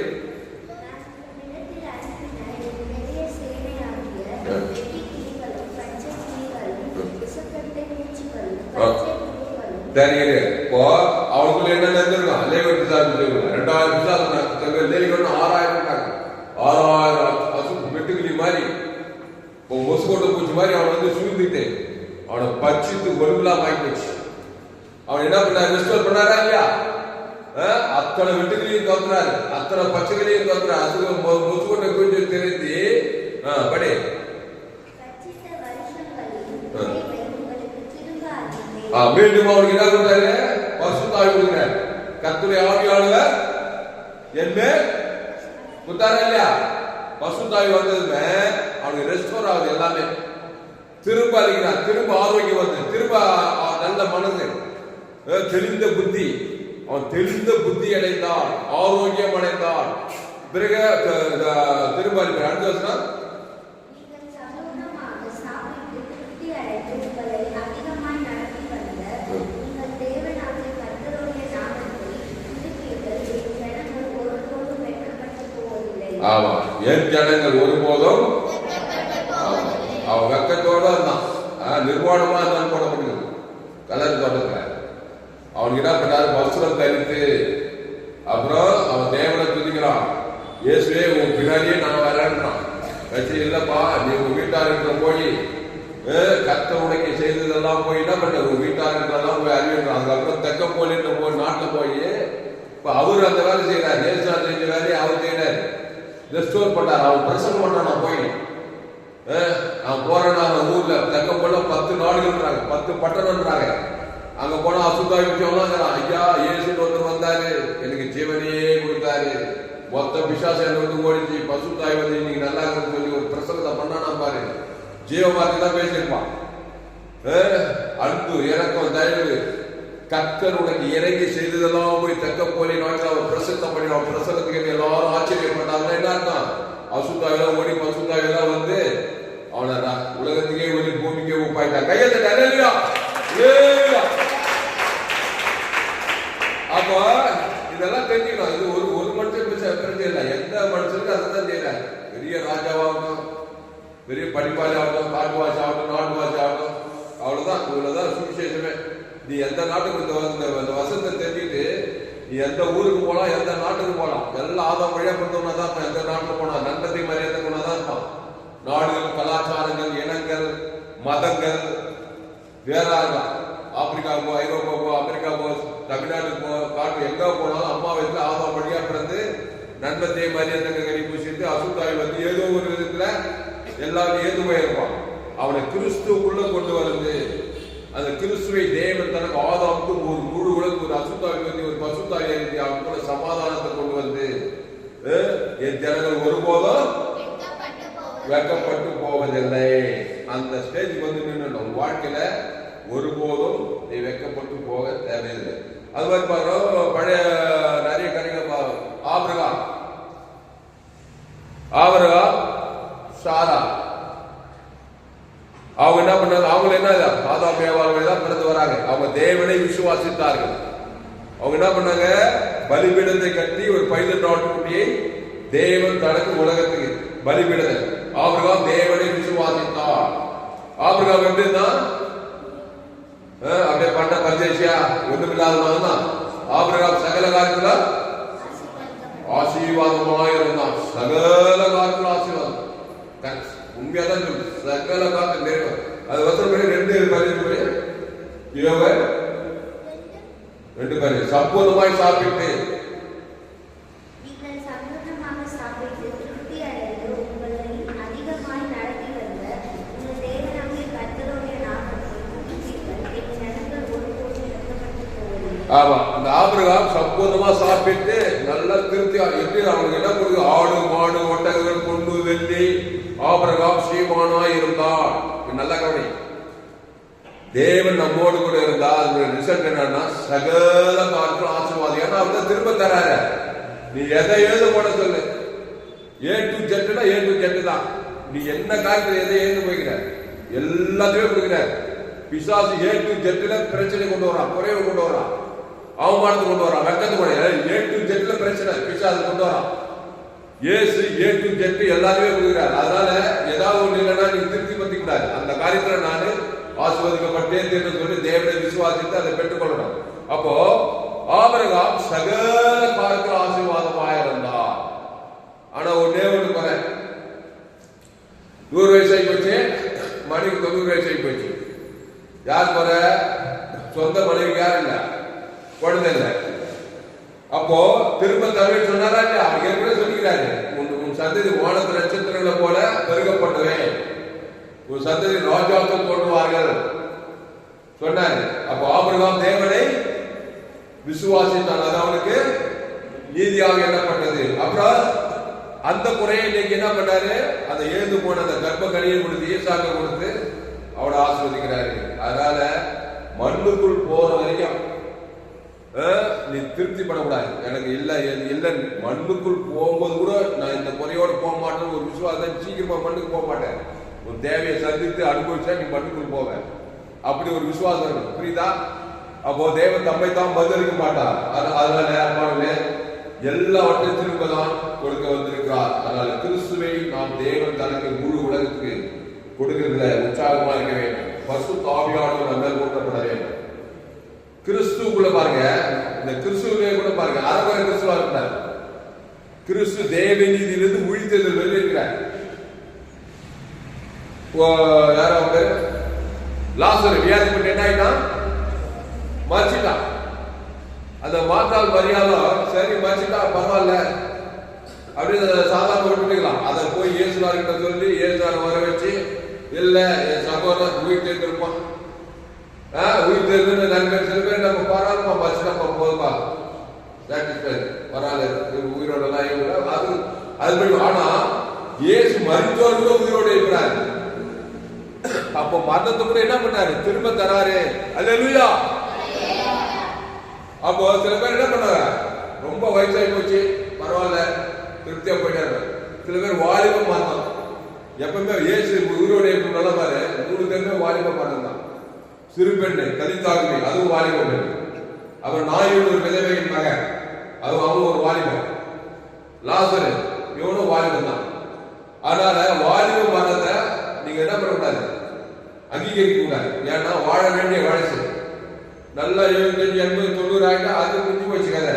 தெரியுது. இப்போ அவனுக்குள்ள என்ன நடந்திருக்கான்? லேகோன் பிசாசு 2000 பிசாசு லேகோன் 6000 வெட்டுக்கிளி மாதிரி மொசுகோட்டை பூச்சி மாதிரி அவனை வந்து சூழ்ந்துட்டு அவனை பச்சித்து ஒழுங்குலாம் வாங்கி போச்சு. அவன் என்ன பண்ணாரு? ரெஸ்டோர் பண்ணாரா இல்லையா? அத்தனை வெட்டுகளையும் தோத்துறாரு, அத்தனை பச்சைகளையும் தோத்துறாரு. அசுகம் மொசுகோட்டை பூச்சி தெரிஞ்சு படி மீண்டும் அவருக்கு என்ன கொடுத்தாரு? பரிசுத்த ஆவி கொடுக்கிறார். கர்த்தருடைய ஆவியானவர் என்ன கொடுத்தாரா இல்லையா? பரிசுத்த ஆவி வந்ததுமே அவனுக்கு ரெஸ்டோர் ஆகுது, எல்லாமே திரும்ப அளிக்கிறார், திரும்ப ஆரோக்கியம் வந்து, திரும்ப நல்ல மனது, தெளிந்த புத்தி. அவன் தெளிந்த புத்தி அடைந்தான், ஆரோக்கியம் அடைந்தான். பிறகு திரும்ப அளிக்கிறார். அடுத்த வருஷம் ஆமா, என் ஜனங்கள் ஒருபோதும் அவன் வெக்கத்தோட இருந்தான், நிர்வாணமா இருந்தான் போட முடியுது கலர் தோட்டத்துல. அவனுக்கு என்ன பண்ணாரு? வஸ்திரம் தரித்து அப்புறம் அவன் தேவனை துதிக்கிறான். இயேசுவே உன் பின்னாடியே நான் வரேன்றான். கட்சி இல்லப்பா, நீ உங்க வீட்டாருன்ற போய் கத்த உடைக்க செய்ததெல்லாம் போய் என்ன பண்ண? உங்க வீட்டாருன்றெல்லாம் போய் அறிவின்றான். அதுக்கப்புறம் தெக்க போலின்ற போய் நாட்டில் போய் இப்ப அவரு அந்த வேலை செய்யறாரு. இயேசு செஞ்ச வேலையை அவர் செய்யறாரு, ரெஸ்டோர் பண்ணார். அவன் பிரசங்கம் பண்ணான். நான் போய் நான் போறேன்னா ஊர்ல தெக்க போல 10 நாடுகள்ன்றாங்க, 10 பட்டணம்ன்றாங்க. அங்க போனா அசுத்தாய் விஷயம்லாம் ஐயா இயேசுன்னு ஒருத்தர் வந்தாரு, எனக்கு ஜீவனையே கொடுத்தாரு, மொத்த பிசாசம் என்ன வந்து ஓடிச்சு, பசுத்தாய் வந்து இன்னைக்கு நல்லா இருக்குன்னு சொல்லி ஒரு பிரசங்கத்தை பண்ணானா பாரு. ஜீவமாத்தி தான் பேசியிருப்பான். அன்பு, இறக்கம், தயவு, கர்த்தர் உனக்கு இறங்கி செய்ததெல்லாம் போய் தெக்க போலி நாட்டில் அவர் பிரசங்கம் பண்ணி அவன் பிரசங்கத்துக்கு எல்லாரும் ஆச்சரியப்பட்டாங்க. என்ன அர்த்தம்? அசுத்தாயெல்லாம் ஓடி பசுத்தாயெல்லாம் வந்து அவனை உலகத்துக்கே ஒளி, பூமிக்கே உப்பாயிட்டான். கையத்தை கரையா. அப்போ இதெல்லாம் தெரிஞ்சுக்கணும். இது ஒரு மனுஷன் பிரச்சனை இல்லை, எந்த மனுஷனுக்கு அதான் செய்யறாரு. பெரிய ராஜாவாகட்டும், பெரிய படிப்பாளி ஆகட்டும், காட்டுவாசி ஆகட்டும், நாட்டு வாசி ஆகட்டும், அவ்வளவுதான். இவ்வளவுதான் சுவிசேஷமே. நீ எந்த நாட்டுக்கு இந்த வசனத்தை தெரிஞ்சுட்டு நீ எந்த ஊருக்கு போலாம், எந்த நாட்டுக்கு போலாம், எல்லாம் ஆதாம் வழியா கொடுத்தோம்னா தான் எந்த நாட்டுல போனா நன்றி மரியாதை கொண்டாதான் இருப்பான். நாடுகள், கலாச்சாரங்கள், இனங்கள், மதங்கள் வேற ஆப்பிரிக்கா போ, ஐரோப்பா போ, அமெரிக்கா போ, தமிழ்நாட்டுக்கு போ, காட்டு எங்க போனாலும் அம்மா வயசுல ஆதாம் வழியா பிறந்து நன்மத்தை மரியாதை கறி பூசிட்டு அசுத்தாய் வந்து ஏதோ ஒரு விதத்துல எல்லாரும் ஏது போயிருப்பான். அவனை கிறிஸ்துவுக்குள்ள கொண்டு வருது. அந்த கிறிஸ்துவை தேவன் தனக்கு ஆதாமுக்கு ஒரு முழு உலகம் ஒரு அசுத்தாய் வந்து ஒரு பசுத்தாய் அவனுக்குள்ள சமாதானத்தை கொண்டு வந்து என் ஜனங்கள் ஒருபோதும் வெக்கப்பட்டு போவதில்லை. அந்த ஸ்டேஜ் வந்து நின்று வாழ்க்கையில ஒருபோதும் நீ வெக்கப்பட்டு போக தேவையில்லை. அது மாதிரி பாருங்க, பழைய நிறைய கரைகள் ஆபிரகாம், சாரா, அவங்க என்ன பண்ணாங்க? அவங்க என்ன ஆதாம் ஏவாள் தான் பிறந்து வராங்க. அவங்க தேவனை விசுவாசித்தார்கள். அவங்க என்ன பண்ணாங்க? பலிபீடத்தை கட்டி ஒரு 18 ஆட்டுக்குட்டியை தேவன் தனக்கு உலகத்துக்கு பலிபீடத்தை. ஆபிரகாம் தேவனை விசுவாசித்தார். ஆபிரகாம் எப்படி இருந்தான்? அப்படியே பண்ண பரிதேசியா ஒண்ணுமில்லாதவன் தான். ஆபிரகாம் சகல காரியத்துல ஆசீர்வாதமாக இருந்தான். சகல காரியத்துல ஆசீர்வாதம். உண்மையா தான் சொல்லுது. சகல காத்து நிறைவு. அது வசனப்படி 2:15 யோவேல் 2:15 சம்பூர்ணமாய் சாப்பிட்டு நீங்கள் சம்பூர்ணமாக சாப்பிட்டு திருப்தி அடைந்து உங்களை அதிகமாய் நடத்தி வந்த உங்கள் தேவனாகிய கர்த்தருடைய நாமத்தை துதிப்பீர்கள். என் ஜனங்கள் ஒருபோதும் இழக்கப்பட்டு போவதில்லை. ஆமா, அந்த ஆபிரகாம் சம்பூர்ணமா சாப்பிட்டு நல்லா திருப்தியா எப்படி அவனுக்கு என்ன கொடுக்கு? ஆடு மாடு ஒட்டகங்கள் பொண்ணு வெள்ளி. ஆபிரகாம் ஸ்ரீமானாய் இருந்தார். நல்ல கவனி, தேவன் நம்மோடு கூட இருந்தா அதோட ரிசல்ட் என்னன்னா சகல காலத்திலும் ஆசீர்வாதம். ஏன்னா அவர் தான் திரும்ப தராரு. நீ எதை எழுத போட சொல்லு, A to Z தான். நீ என்ன காலத்துல எதை எழுந்து போய்கிற எல்லாத்தையுமே கொடுக்கிறார். பிசாசு A to Z பிரச்சனை கொண்டு வரான், குறைவு கொண்டு வரான், அவமானத்தை கொண்டு வரான், வெக்கத்தை கொண்டு A to Z பிரச்சனை பிசாசு கொண்டு வரான். ஏசு A to Z எல்லாத்தையுமே கொடுக்கிறார். அதனால ஏதாவது ஒண்ணு இல்லைன்னா நீ திருப்தி பத்திக்கூடாது. அந்த காரியத்துல நானு ஆசீர்வதிக்கப்பட்டேன் என்று சொல்லி தேவனை விசுவாசித்து அதை பெற்றுக்கொள்ளணும். அப்போ ஆபிரகாம் சகல காலத்தில் ஆசீர்வாதமாக இருந்தார். ஆனா ஒன்னே ஒண்ணு குறை, 100 வயசாகி போச்சு, மனைவி 90 வயசாகி போச்சு. யார் குறை? சொந்த மனைவி யாரும் இல்ல, குழந்தை இல்லை. அப்போ திரும்ப தவிர சொன்னாரா இல்லையா? அவங்க ஏற்கனவே சொல்லிக்கிறாரு, உன் சந்ததி வானத்து நட்சத்திரங்களை போல பெருகப்பட்டவே, ஒரு சந்ததி ராஜாக்கள் தோன்றுவார்கள் சொன்னாரு. அப்போ ஆபிரகாம் தேவனை விசுவாசித்தான், அது அவனுக்கு நீதியாக எண்ணப்பட்டது. அப்புறம் அந்த குறையை இன்னைக்கு என்ன பண்ணாரு? அந்த எழுந்து போன அந்த கர்ப்ப கனியை கொடுத்து ஈசாக்க கொடுத்து அவனை ஆசீர்வதிக்கிறாரு. அதனால மண்ணுக்குள் போற வரைக்கும் நீ திருப்தி படக்கூடாது. எனக்கு இல்ல இல்ல மண்ணுக்குள் போகும்போது கூட நான் இந்த குறையோடு போக மாட்டேன்னு ஒரு விசுவாசம், சீக்கிரமா மண்ணுக்கு போக மாட்டேன். ஒரு தேவையை சந்தித்து அனுபவிச்சா நீ மண்ணுக்குள் போவ. அப்படி ஒரு விசுவாசம் இருக்கும், புரியுதா? அப்போ தேவன் தம்மை தான் பதிலளிக்க மாட்டார். அதனால எல்லாவற்றையும் திரும்பதான் கொடுக்க வந்திருக்கிறார். அதனால கிறிஸ்துவை நாம் தேவன் தனக்கு முழு உலகத்துக்கு கொடுக்கிறதுல உற்சாகமா இருக்க வேண்டும். பரிசுத்த ஆவியானவர் நம்ம மேல் ஊற்றப்பட வேண்டும். கிறிஸ்துக்குள்ள பாருங்க, இந்த கிறிஸ்துவே கூட பாருங்க, அரவரை கிறிஸ்துவா இருக்கிறார். கிறிஸ்து தேவ நீதியிலிருந்து உயிர்த்தெழுதல் வெளியிருக்கிறார். யாரோ பேர் லாசரு வியாதிப்பட்டு என்ன ஆயிட்டான்? மறிச்சிட்டான். அந்த மாத்தால் மரியாதை சரி மறிச்சிட்டா பரவாயில்ல அப்படின்னு சாதாரண விட்டுக்கலாம். அதை போய் இயேசுவார்கிட்ட சொல்லி இயேசுவார் வர வச்சு, இல்ல என் சகோதரன் உயிர் தேர்ந்திருப்பான், உயிர் தேர்ந்து நண்பர் சில பேர் நம்ம பரவாயில்லப்பா மறிச்சிட்டப்பா போதுப்பா பரவாயில்ல உயிரோட அது அது. ஆனா இயேசு மரித்தோர் கூட உயிரோடு இருக்கிறார். அப்போ மரணத்தை கூட என்ன பண்ணாரு? திரும்ப தராரு. அல்லேலூயா. அப்போ சில பேர் என்ன பண்ணாங்க? ரொம்ப வயசாகி போச்சு, பரவாயில்ல திருப்தியா போயிட்டாரு. சில பேர் வாலிப மரணம். எப்பவுமே இயேசு உயிரோட நல்ல பாரு, 3 பேருமே வாலிப மரணம் தான். சிறு பெண்ணு கலித்தாகுமே, அதுவும் வாலிப பெண். அப்புறம் நாயோடு ஒரு விதவையின் மகன், அதுவும் அவங்க ஒரு வாலிபன். லாசரு இவனும் வாலிபன் தான். அதனால வாலிப மரணத்தை நீங்க என்ன பண்ணக்கூடாது? அங்கீகரிக்க கூடாது. ஏன்னா வாழ வேண்டிய வயசு நல்லா 75, 80, 90 ஆகிட்டா அது முடிஞ்சு போச்சு கதை.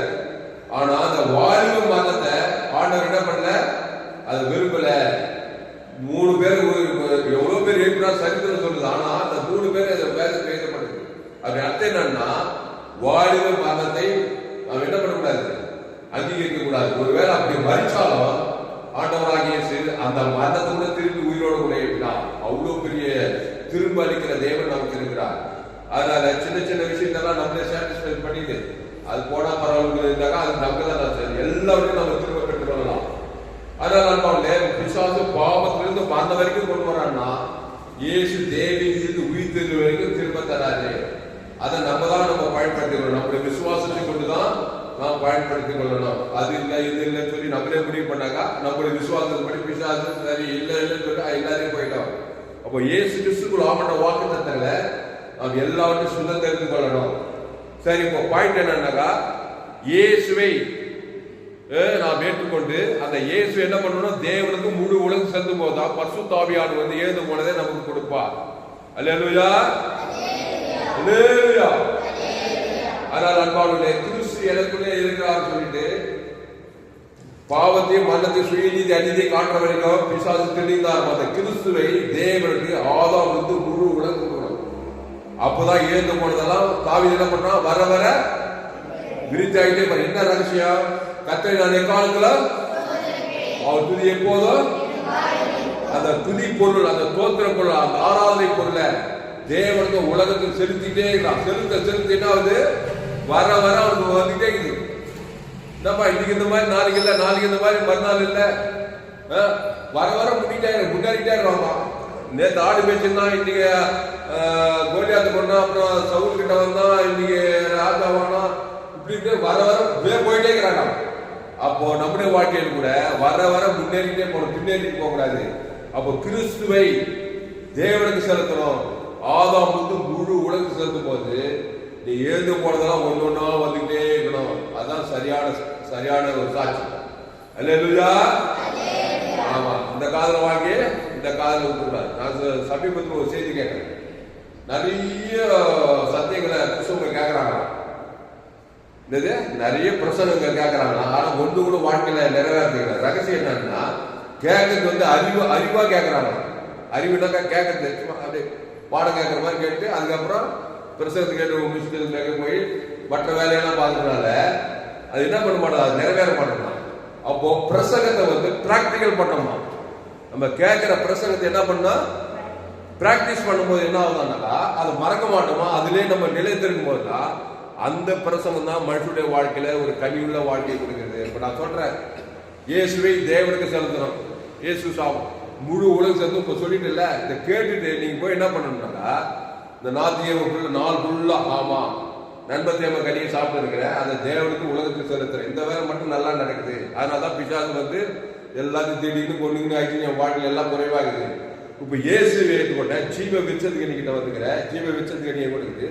ஆனா அந்த வாலிப மரணத்தை ஆண்டவர் என்ன பண்ணல? அது விரும்பல. 3 பேர் எவ்வளவு பேர் இருக்கிறார் சரித்திரம் சொல்லுது. ஆனா அந்த 3 பேர் வேதத்தில் எழுதப்படுது. அப்படி அர்த்தம் என்னன்னா, வாலிப மரணத்தை நாம் என்ன பண்ணக்கூடாது? அங்கீகரிக்க கூடாது. ஒருவேளை அப்படி மறிச்சாலும் ஆண்டவராகிய அந்த மரணத்தை கூட திருப்பி உயிரோடு கூட இருக்கிறார். அவ்வளவு பெரிய திரும்ப அளிக்கிற தேவன் நமக்கு இருக்கிறார். அதனால சின்ன சின்ன விஷயத்தெல்லாம் நம்மளே சாட்டிஸ்ஃபை பண்ணிட்டு அது போனா பரவாயில்ல இருந்தாங்க, அது நமக்கு தான் சரி. எல்லாத்தையும் நம்ம திரும்ப பெற்றுக்கொள்ளலாம். அதனால பிசாசு பாவத்திலிருந்து அந்த வரைக்கும் கொண்டு வரான்னா, இயேசு தேவியிலிருந்து உயிர்த்தெழுதல் வரைக்கும் திரும்ப தராது. அதை நம்ம தான் நம்ம பயன்படுத்திக் கொள்ளணும். நம்முடைய விசுவாசத்தை கொண்டுதான் நாம் பயன்படுத்திக் கொள்ளணும். அது இல்லை இது இல்லைன்னு சொல்லி நம்மளே முடிவு பண்ணாக்கா நம்முடைய விசுவாசப்படி பிசாசு சரி இல்லை இல்லைன்னு சொல்லி எல்லாரையும் போயிட்டோம். அப்போ இயேசு கிறிஸ்துக்குள் ஆமண்ட வாக்கு தத்தல நாம் எல்லாவற்றையும் சுதந்திரித்துக் கொள்ளணும். சரி, இப்போ பாயிண்ட் என்னன்னாக்கா, இயேசுவை நாம் ஏற்றுக்கொண்டு அந்த இயேசு என்ன பண்ணணும்? தேவனுக்கு முழு உலகம் செல்லும் போதுதான் பரிசுத்த ஆவியானவர் வந்து எழுந்து போனதை நமக்கு கொடுப்பார். அல்லேலூயா, அல்லேலூயா. அதனால் அன்பானவர்களே, கிறிஸ்து எனக்குள்ளே இருக்கிறார் சொல்லிட்டு பாவத்தையும் மரணத்தையும் சுயநீதி அநீதியை காட்டுற வரைக்கும் பிசாசு தெளிந்தார். அந்த கிறிஸ்துவை தேவனுக்கு ஆதாம் வந்து முழு உலகம் கொடுக்கணும். அப்பதான் ஏந்து போனதெல்லாம் தாவீது என்ன பண்ணா, வர வர விரித்தாயிட்டே பாரு. என்ன ரகசியம்? கர்த்தரை நான் எக்காலத்துல அவர் துதி எப்போதும் அந்த துதி பொருள், அந்த தோத்திர பொருள், அந்த ஆராதனை பொருளை தேவனுக்கு உலகத்தில் செலுத்திட்டே இருக்கலாம். செலுத்த என்ன ஆகுது? வர வர அவனுக்கு வந்துட்டே இருக்குது. என்னப்பா இன்னைக்கு இந்த மாதிரி நாளைக்கு இல்லை, நாளைக்கு இந்த மாதிரி மறுநாள் இல்லை, வர வர முன்னாடிட்டே இருவாங்க. நேற்று ஆடு மேய்ச்சிருந்தா, இன்னைக்கு கோலியாத்து பண்ணா, அப்புறம் சவுல் கிட்ட வந்தா, இன்னைக்கு ராஜாவானா, இப்படி வர வர போயிட்டே இருக்கிறாங்க. அப்போ நம்முடைய வாழ்க்கையில் கூட வர வர முன்னேறிட்டே போகணும், பின்னேறிட்டு போக கூடாது. அப்போ கிறிஸ்துவை தேவனுக்கு செலுத்தணும். ஆதாம் வந்து முழு உலகம் செலுத்தும் போது நீ எழுந்து போனதெல்லாம் ஒன்னொன்னா வந்துகிட்டே இருக்கணும். அதான் சரியான ஒரு சாட்சி. அல்லேலூயா. ஆமா, இந்த காதல வாங்கி இந்த காதல விட்டுருக்காரு. நான் சமீபத்தில் ஒரு செய்தி கேட்கிறேன். நிறைய சத்தியங்களை கிறிஸ்தவங்க கேட்கறாங்க, நிறைய பிரசனங்கள் கேட்கறாங்களா, ஆனா ஒன்று கூட வாழ்க்கையில நிறைவேற்ற ரகசியம் என்னன்னா, கேட்கறது வந்து அறிவா கேட்கறாங்க. அறிவுனாக்கா கேட்கறது அப்படியே பாடம் கேட்கற மாதிரி கேட்டு அதுக்கப்புறம் பிரசனத்தை கேட்டு முடிச்சுட்டு போய் மற்ற வேலையெல்லாம் பார்க்கறதுனால அது என்ன பண்ண மாட்டோம், அது நிறைவேற மாட்டோம். அப்போ பிரசங்கத்தை வந்து பிராக்டிக்கல் பண்ணோமா, நம்ம கேட்கிற பிரசங்கத்தை என்ன பண்ணா பிராக்டிஸ் பண்ணும்போது என்ன ஆகுதுன்னாக்கா அதை மறக்க மாட்டோமா, அதுலேயே நம்ம நிலைத்திருக்கும் போதுதான் அந்த பிரசங்கம் தான் மனுஷனுடைய வாழ்க்கையில ஒரு கனிவுள்ள வாழ்க்கையை கொடுக்குறது. இப்ப நான் சொல்றேன், இயேசுவை தேவனுக்கு செலுத்தணும். இயேசு சாவும் முழு உலகம் சேர்ந்து இப்ப சொல்லிட்டு இல்ல, இதை கேட்டுட்டு நீங்க போய் என்ன பண்ணணும்னாக்கா இந்த நாள் ஃபுல்லா ஆமா நண்பத்தேம கனியை சாப்பிட்டு இருக்கிறேன், அதை தேவனுக்கு உலகத்துக்கு செலுத்துறேன், இந்த வேலை மட்டும் நல்லா நடக்குது. அதனாலதான் பிசாசு வந்து எல்லாத்தையும் திடீர்னு கொண்டுங்கன்னு ஆயிடுச்சு, என் வாழ்க்கையில எல்லாம் குறைவாகுது. இப்ப இயேசு ஏற்றுக்கொண்ட ஜீவ விச்சது கனி கிட்ட வந்துக்கிறேன், ஜீவ விச்சது கனியை கொடுக்குது.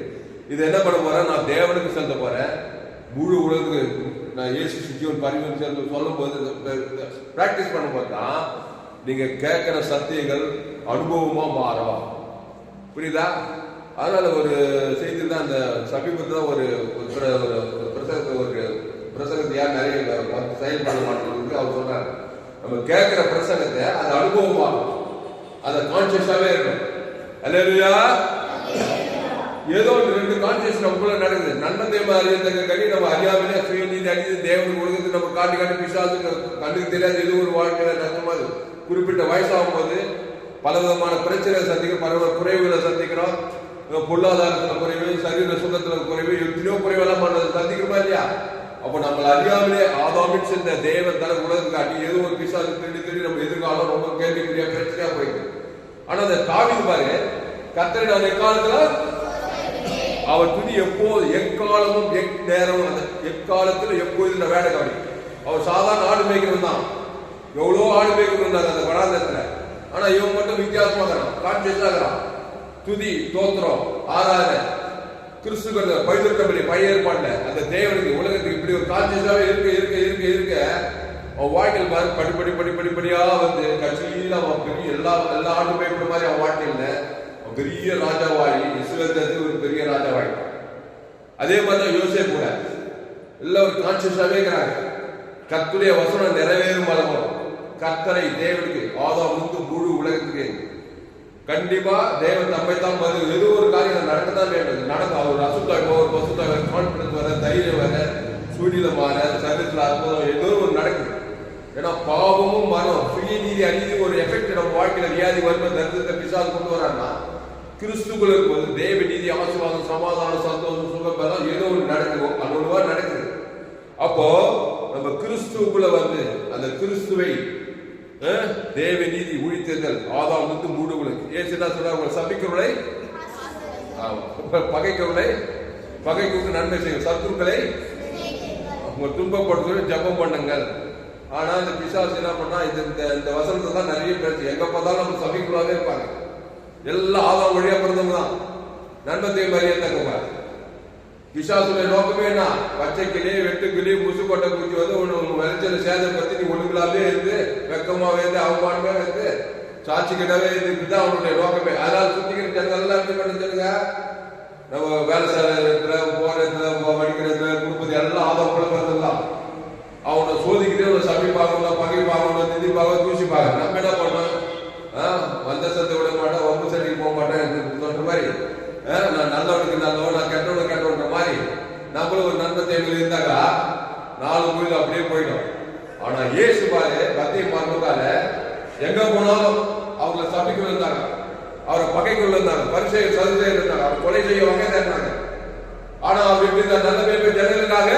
இது என்ன பண்ண போறேன், நான் தேவனுக்கு செலுத்த போறேன். முழு உலகத்துக்கு நான் இயேசு ஜீவன் பரிமாணம் சேர்ந்து சொல்லும் போது பிராக்டிஸ் பண்ணும்போது தான் நீங்க கேட்கிற சத்தியங்கள் அனுபவமா மாறும். புரியுதா? அதனால ஒரு செய்தி தான், அந்த சமீபத்தில் ஒரு பிரசங்கத்தை யார் நிறைய செயல்பட மாட்டேங்குது அவர் சொல்றாரு, நம்ம கேட்கிற பிரசங்கத்தை அது அனுபவமாகும், அதை கான்சியஸாவே இருக்கும். அல்லேலூயா. ஏதோ ரெண்டு கான்சியஸ் நமக்குள்ள நடக்குது. நன்மத்தை அறியத்தக்க கனி நம்ம அறியாமலே சுயநீதி அணிந்து தேவனுக்கு உலகத்துக்கு நம்ம காட்டி பிசாசுக்கு கண்ணுக்கு தெரியாது. இது ஒரு வாழ்க்கையில நஷ்டமாது. குறிப்பிட்ட வயசாகும் போது பல விதமான பிரச்சனைகளை சந்திக்கிறோம், பல குறைவுகளை சந்திக்கிறோம். பொருளாதாரத்துல குறைவு, சரீர சுகத்துல குறைவு, எத்தனையோ குறைவெல்லாம் சந்திக்கிறோமா இல்லையா? அப்ப நம்மள அறியாமலே ஆதாமின் சென்ற தேவன் தலை உலகத்துக்கு காட்டி ஏதோ ஒரு பிசாசு திருடி நம்ம எதிர்காலம் ரொம்ப கேள்விக்குரிய பிரச்சனையா போயிருக்கு. ஆனா அந்த தாவீது பாரு, கர்த்தரை நான் எக்காலத்துல அவர் துதி எப்போது எக்காலமும் நேரம், அந்த எக்காலத்துல எப்போது வேலை காணி. அவர் சாதாரண ஆடு மேய்க்கிறவன் தான், எவ்வளோ ஆடு மேய்க்கிறவன் இருந்தாங்க அந்த வனாந்தரத்துல. ஆனா இவன் மட்டும் வித்தியாசமாக கான்சியஸாகிறான். துதி தோத்திரம் ஆராதனை கிறிஸ்துவ பைதற்கபடி பழைய ஏற்பாடுல அந்த தேவனுக்கு உலகத்துக்கு இப்படி ஒரு கான்சியஸாவே இருக்க அவன் வாழ்க்கையில் பாரு படிப்படியா வந்து கட்சியில அவன் பெரிய எல்லா ஆண்டு மேய்க்கிற மாதிரி அவன் வாழ்க்கையில் பெரிய ராஜாவாயி இஸ்ரவேலுக்கு ஒரு பெரிய ராஜாவாயி. அதே மாதிரிதான் யோசேப்பு கூட எல்லாம் ஒரு கான்சியஸாவே இருக்கிறாங்க. கர்த்தருடைய வசனம் நிறைவேறும் அளவும் கர்த்தரை தேவனுக்கு ஆதாமுக்கு முழு உலகத்துக்கு கண்டிப்பா தேவன் நம்மை தான் ஏதோ ஒரு காரியம் நடக்கத்தான் வேண்டும். நடக்கும். அவர் அசுத்தாய் ஒரு பசுத்தாய் கான்பிடன்ஸ் வர, தைரியம் வர, சூழ்நிலை மாற, சரீரத்தில் அற்புதம் ஏதோ ஒரு நடக்குது. ஏன்னா பாவமும் மரம் சுயநீதி அநீதி ஒரு எஃபெக்ட் நம்ம வாழ்க்கையில வியாதி வரும்போது தரிசனத்தை பிசாசு கொண்டு வரான்னா கிறிஸ்துக்குள்ள இருக்கும்போது தேவ நீதி ஆசீர்வாதம் சமாதானம் சந்தோஷம் சுகம் ஏதோ ஒரு நடக்குது, அனுபவா நடக்குது. அப்போ நம்ம கிறிஸ்துக்குள்ள வந்து அந்த கிறிஸ்துவை தேவ நீதி ஊழித்தேர்தல் ஆதாம் வந்து மூடு உலகு ஏசு என்ன சொல்றாங்க, உங்களை சபிக்கிறவளை பகைக்கு நன்மை செய்யும், சத்துருக்களை உங்க துன்பப்படுத்த ஜபம் பண்ணுங்கள். ஆனா இந்த பிசாசு என்ன பண்ணா இந்த வசனத்தை தான் நிறைய பேர் எங்க பார்த்தாலும் நம்ம சபிக்குள்ளாவே இருப்பாங்க. எல்லாம் ஆதாம் வழியா பிறந்தவங்க தான் நன்மத்தை மாதிரியே தங்குவாங்க. பிசாசுடைய நோக்கமே என்ன, பச்சைக்கிளி வெட்டுக்கிளி முசுக்கொட்டை குச்சி வந்து உங்க விளைச்சல சேதம் பத்தி நீ ஒழுங்கலாவே இருந்து வெக்கமாவே இருந்து அவமானமே இருந்து சாட்சிக்கிட்டவே இதுதான் அவனுடைய நோக்கமே. அதனால சுத்திக்கிற ஜனங்கள் எப்படி பண்ணிச்சுங்க, நம்ம வேலை செய்யற போற படிக்கிற குடும்பத்தை எல்லாம் ஆதாம் கூட பிறந்ததுதான். அவனை சோதிக்கிட்டே ஒரு சமீபாக டைம்ல இருந்தாக்கா 4 கோயில் அப்படியே போயிடும். ஆனா இயேசு பாரு பத்தியை பார்த்தால எங்க போனாலும் அவங்கள சபைக்குள்ள இருந்தாங்க, அவரை பகைக்குள்ள இருந்தாங்க, பரிசெய்ய சதுசெய்ய இருந்தாங்க, அவர் கொலை செய்ய வகை தேடினாங்க. ஆனா அவர் எப்படி நல்ல பேர் ஜனங்களுக்காக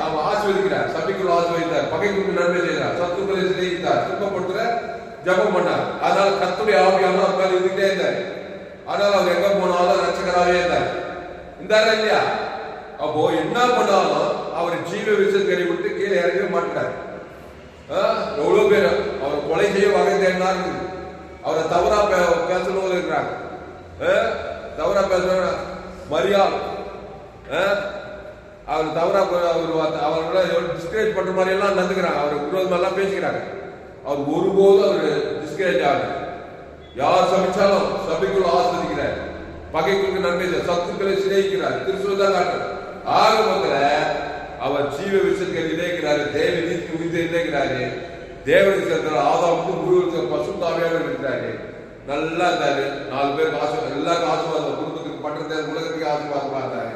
அவன் ஆசீர்வதிக்கிறார், சபைக்குள்ள ஆசீர்வதித்தார், பகைக்குள்ள நன்மை செய்தார், சத்துக்களை சிநேகித்தார், துன்பப்படுத்துற ஜபம் பண்ணார். அதனால கர்த்தருடைய ஆவியானவர் அவர் மேல இருந்துட்டே இருந்தார். அதனால அவர் எங்க போனாலும் ரட்சகராகவே இருந்தார். இருந்தாரா இல்லையா? அப்போ என்ன பண்ணாலும் அவர் ஜீவ விஷயத்தை விட்டு கீழே இறங்கவே மாட்டார். எவ்வளவு பேர் அவரை கொலை செய்ய வகை தேடினா இருக்குது. அவரை தவறா பேசணும் இருக்கிறாங்க, தவறா பேச மரியாள் அவர் தவறா அவர்களை டிஸ்கரேஜ் பண்ற மாதிரி எல்லாம் நடந்துக்கிறாங்க, அவருக்கு விரோதமா எல்லாம் பேசிக்கிறாங்க. அவர் ஒருபோதும் அவர் டிஸ்கரேஜ் ஆகல. யார் சமைச்சாலும் சபைக்குள்ள ஆஸ்வதிக்கிறார், பகைக்குள்ள நன்மை சத்துக்களை சிநேகிக்கிறார், கிறிஸ்துவதான் காட்டுறார். ஆக முதல்ல அவர் ஜீவ விஷயத்துக்கு இணைக்கிறாரு, தேவ நீதிக்கு உயிர்த்து இணைக்கிறாரு, தேவனுக்கு சேர்த்தார், ஆதாமுக்கு முருகனுக்கு பசுத்தாவியாக இருக்கிறாரு. நல்லா இருந்தாரு, 4 பேருக்கு ஆசீர்வாதம், எல்லாருக்கும் ஆசீர்வாதம், குடும்பத்துக்கு பட்டத்தை உலகத்துக்கு ஆசீர்வாதம் பார்த்தாரு.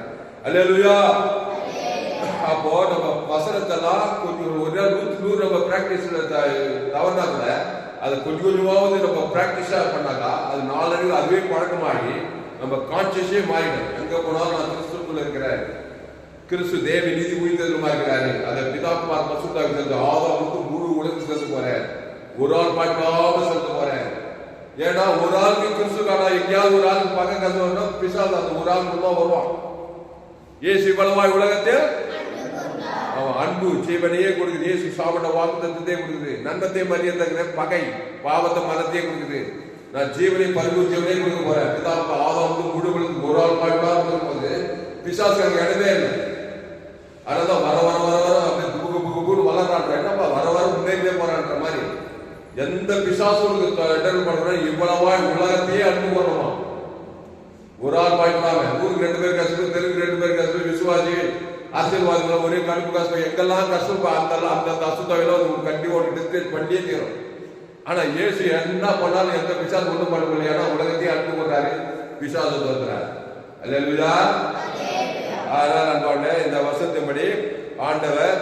அல்லேலூயா. அப்போ நம்ம வசனத்தெல்லாம் கொஞ்சம் ஒரு 100 நம்ம பிராக்டிஸ்ல தவறுனா கூட அதை கொஞ்சம் கொஞ்சமாவது நம்ம பிராக்டிஸா பண்ணாக்கா அது 4 நாளைக்கு அதுவே பழக்கமாகி நம்ம கான்சியஸே மாறிடும். எங்க போனாலும் நான் கிறிஸ்துக்குள்ள இருக்கிறேன், கிறிஸ்து தேவ நீதி உயிர்த்தெழுமா இருக்கிறாரு, அதை பிதாக்குமார் பசுத்தாவி செலுத்த ஆதாமுக்கு முழு உலகம் செலுத்த போறேன், ஒரு ஆள் பார்க்காம செலுத்த போறேன். ஏன்னா ஒரு ஆளுக்கு கிறிஸ்துக்கான எங்கேயாவது ஒரு ஆளுக்கு பக்கம் கருதுனா பிசாசு அந்த ஒரு ஆள் மூலமா வருவான். இயேசு பலமாய் உலகத்தில் அவன் அன்பு ஜீவனையே கொடுக்குது. இயேசு சாப்பிட்ட வாக்கு தத்துவத்தையே கொடுக்குது, நன்மத்தை மரியாதை பகை பாவத்தை மனத்தையே கொடுக்குது. நான் ஜீவனை பரிபூ ஜீவனையே கொடுக்க போறேன். பிதாவுக்கு ஆதாமுக்கு முழு உலகத்துக்கு ஒரு ஆள் பார்க்காம போது பிசாசுக்கு இடமே இல்லை. அதனால வர வர வர வர அப்படியே குபுன்னு வளர்றான்ற, என்னப்பா வர வர முன்னேறியே போறான்ற மாதிரி எந்த பிசாசுக்கு இடம் பண்ற இவ்வளவாய் உலகத்தையே அன்பு பண்ணணுமா? ஒரு ஆள் பாய்ப்படாம ஊருக்கு 2 பேர் கஷ்டம், தெருக்கு 2 பேர் கஷ்டம், விசுவாசி ஆசீர்வாதம் ஒரே கடுப்பு கஷ்டம், எங்கெல்லாம் கஷ்டம் அந்த அசுத்தாவில கண்டிப்பா டிஸ்கரேஜ் பண்ணியே தீரும். ஆனா இயேசு என்ன பண்ணாலும் எந்த பிசாசு ஒன்றும் பண்ண முடியல. ஏன்னா உலகத்தையே அன்பு பண்றாரு, பிசாசு தோன்றாரு. அல்லேலூயா. அதனால இந்த வசனத்தின்படி ஆண்டவர்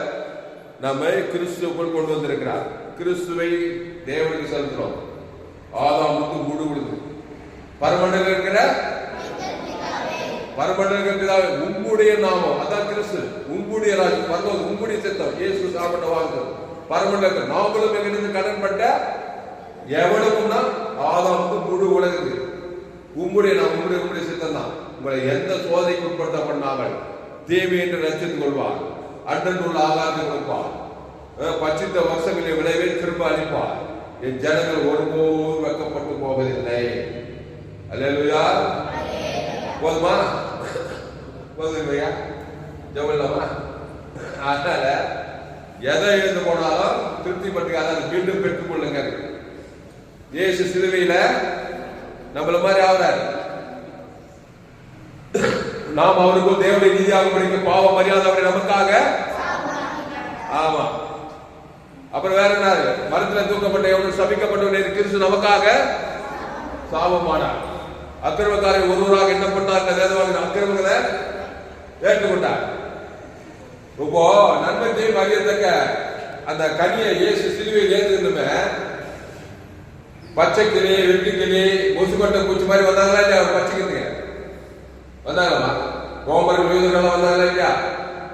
நம்மை கிறிஸ்துவுக்குள் கொண்டு வந்திருக்கிறார். கிறிஸ்துவை தேவனுக்கு செலுத்துறோம். ஆதாமுக்கு முழு உலகம் பரமண்டல இருக்கிற பரமண்டல பிதாவே உம்முடைய நாமம், அதான் கிறிஸ்து, உம்முடைய ராஜ்யம், பரலோகம் உம்முடைய சித்தம், இயேசு சாப்பிட்ட வாழ்க்கை பரமண்டல நாமளும் எங்கிருந்து கடன்பட்ட எவனுக்கும்னா ஆதாமுக்கு முழு உலகுது உம்முடைய நாம் உம்முடைய சித்தம் தான். உங்களை எந்த சோதனைக்கு உட்படுத்த பண்ணாமல் தீமை என்று ரசித்துக் கொள்வார், அன்றன்றுள்ள ஆகாரத்தை கொடுப்பார், பச்சித்த வருஷங்களை விளைவை திரும்ப அளிப்பார். என் ஜனங்கள் ஒருபோதும் வெக்கப்பட்டு போவதில்லை. அல்லேலூயா. போதுமா? போதுங்கய்யா, ஜெபலாமா? அதனால எதை எழுந்து போனாலும் திருப்தி பட்டுக்காக அதை மீண்டும் பெற்றுக் கொள்ளுங்க. இயேசு சிலுவையில நம்மள மாதிரி ஆகிறார். நாம் அவருக்கு தேவனுடைய நீதியாக படிக்க பாவ மரியாதை அவரை நமக்காக. ஆமா. அப்புறம் வேற என்ன? மரத்துல தூக்கப்பட்ட எவனும் சபிக்கப்பட்டவன் கிறிஸ்து நமக்காக சாபமானார். அக்கிரமக்காரை ஒருவராக எண்ணப்பட்டார், அக்கிரமங்களை ஏற்றுக்கொண்டார். இப்போ நன்மை தீமை அறியத்தக்க அந்த கனியை இயேசு சிலுவையில் ஏற்றுமே பச்சை கிளி, வெட்டி கிளி, முசுக்கொட்டை பூச்சி மாதிரி வந்தாங்களா இல்லையா? பச்சைக்கு வந்தாங்கம்மா, ரோமர்கள் யூதர்கள்லாம் வந்தாங்களா இல்லையா?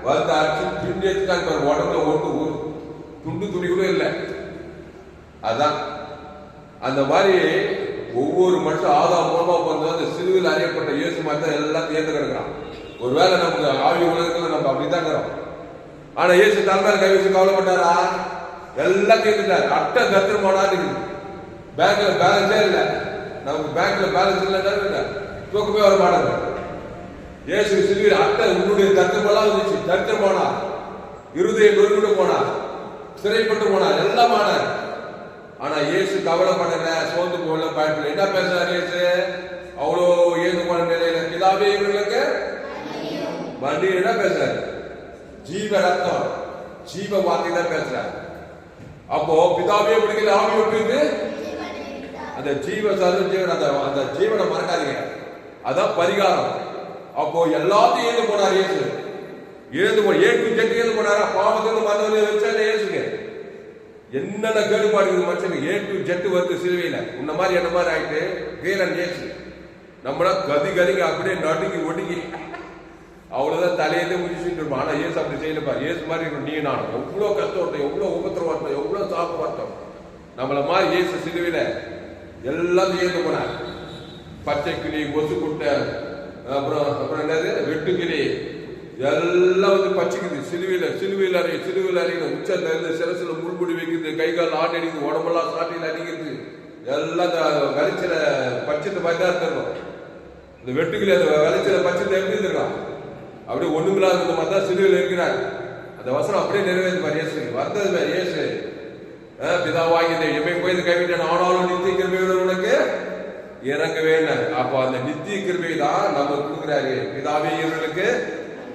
வந்து அடிச்சு பிண்டி எடுத்துட்டாங்க. உடம்புல ஒன்று துண்டு துணி கூட இல்லை. அதான் அந்த மாதிரி ஒவ்வொரு மனுஷன் ஆதாம் மூலமா வந்து அந்த சிலுவையில் அறியப்பட்ட இயேசு மாதிரி தான் எல்லாம் தேர்ந்து கிடக்குறான். ஒருவேளை நமக்கு ஆவி உலகத்துல நம்ம அப்படித்தான் இருக்கிறோம். ஆனா இயேசு தலைமையில கை வச்சு கவலைப்பட்டாரா? எல்லாம் கேட்டுட்டாரு. அட்டை கத்திரமானா பேங்க்ல பேலன்ஸே இல்லை. நமக்கு பேங்க்ல பேலன்ஸ் இல்லைன்னா தூக்கமே வர மாட்டாங்க. இயேசு சிலுவையில் அட்டை உன்னுடைய தத்திரமெல்லாம் வந்துச்சு. தத்திரம் போனா, இருதயம் நொறுங்கிட்டு போனா, சிறைப்பட்டு போனா, எல்லாம் ஆனார். ஆனா இயேசு கவலைப்படல, சோர்ந்து போகல, பயப்படல. என்ன பேசுறாரு இயேசு? அவ்வளோ ஏந்து போன நிலையில பிதாவே இவர்களுக்கு வண்டி என்ன பேசுறாரு? ஜீவ ரத்தம், ஜீவ வார்த்தை தான் பேசுறாரு. அப்போ பிதாவே பிடிக்கல, ஆவி விட்டு அந்த ஜீவ ஜீவன் அந்த ஜீவனை மறக்காதீங்க. அதான் பரிகாரம். அப்போ எல்லாத்தையும் ஏந்து போனார் இயேசு. எழுந்து போன A to Z போனாரா? பாவத்திலிருந்து வந்தவனை வச்சாலே இயேசுங்க. என்னென்ன கேடுபாடு இருக்குது மனுஷனுக்கு. A to Z வருது சிலுவையில. உன்ன மாதிரி என்ன மாதிரி ஆயிட்டு வீரன் இயேசு. நம்மளா கதிங்க அப்படியே நடுங்கி ஒடுங்கி அவ்வளவுதான் தலையிலே முடிச்சுட்டு இருப்போம். ஆனா இயேசு அப்படி செய்யல பாரு. இயேசு மாதிரி நீ நான் எவ்வளவு கஷ்டம், எவ்வளவு உபத்திரவாட்டம், எவ்வளவு சாப்பிட்டோம். நம்மள மாதிரி இயேசு சிலுவையில எல்லாம் ஏந்து போனார். பச்சை கிளி, கொசு குட்டை, அப்புறம் என்னது வெட்டுக்கிளி எல்லாம் வந்து பச்சைக்குது. சிலுவையில் அறியுது. உச்சத்துல இருந்து சிரசுல முள்முடி வைக்குது, கை கால் ஆட்டு அடிக்குது, உடம்பெல்லாம் சாட்டியில் அடிக்கிறது. எல்லாம் விளைச்சல பச்சத்தை மாதிரி தான் இருக்கணும். இந்த வெட்டுக்கிளி அந்த விளைச்சல பச்சத்தை எப்படி இருந்திருக்கான்? அப்படியே ஒண்ணுமில்லாத மாதிரி தான் சிலுவையில் இருக்கிறார். அந்த வசனம் அப்படியே நிறைவேற்று பாரு. இயேசு வந்தது பாரு. இயேசு பிதாவாகியதை எம்மை போய் கைவிட்டேன், ஆனாலும் நித்திய கிருபையோட உனக்கு இறங்க வேண்டாம். அப்போ அந்த நித்திய கிருபை தான் நம்ம கொடுக்குறாரு. பிதாவே இவர்களுக்கு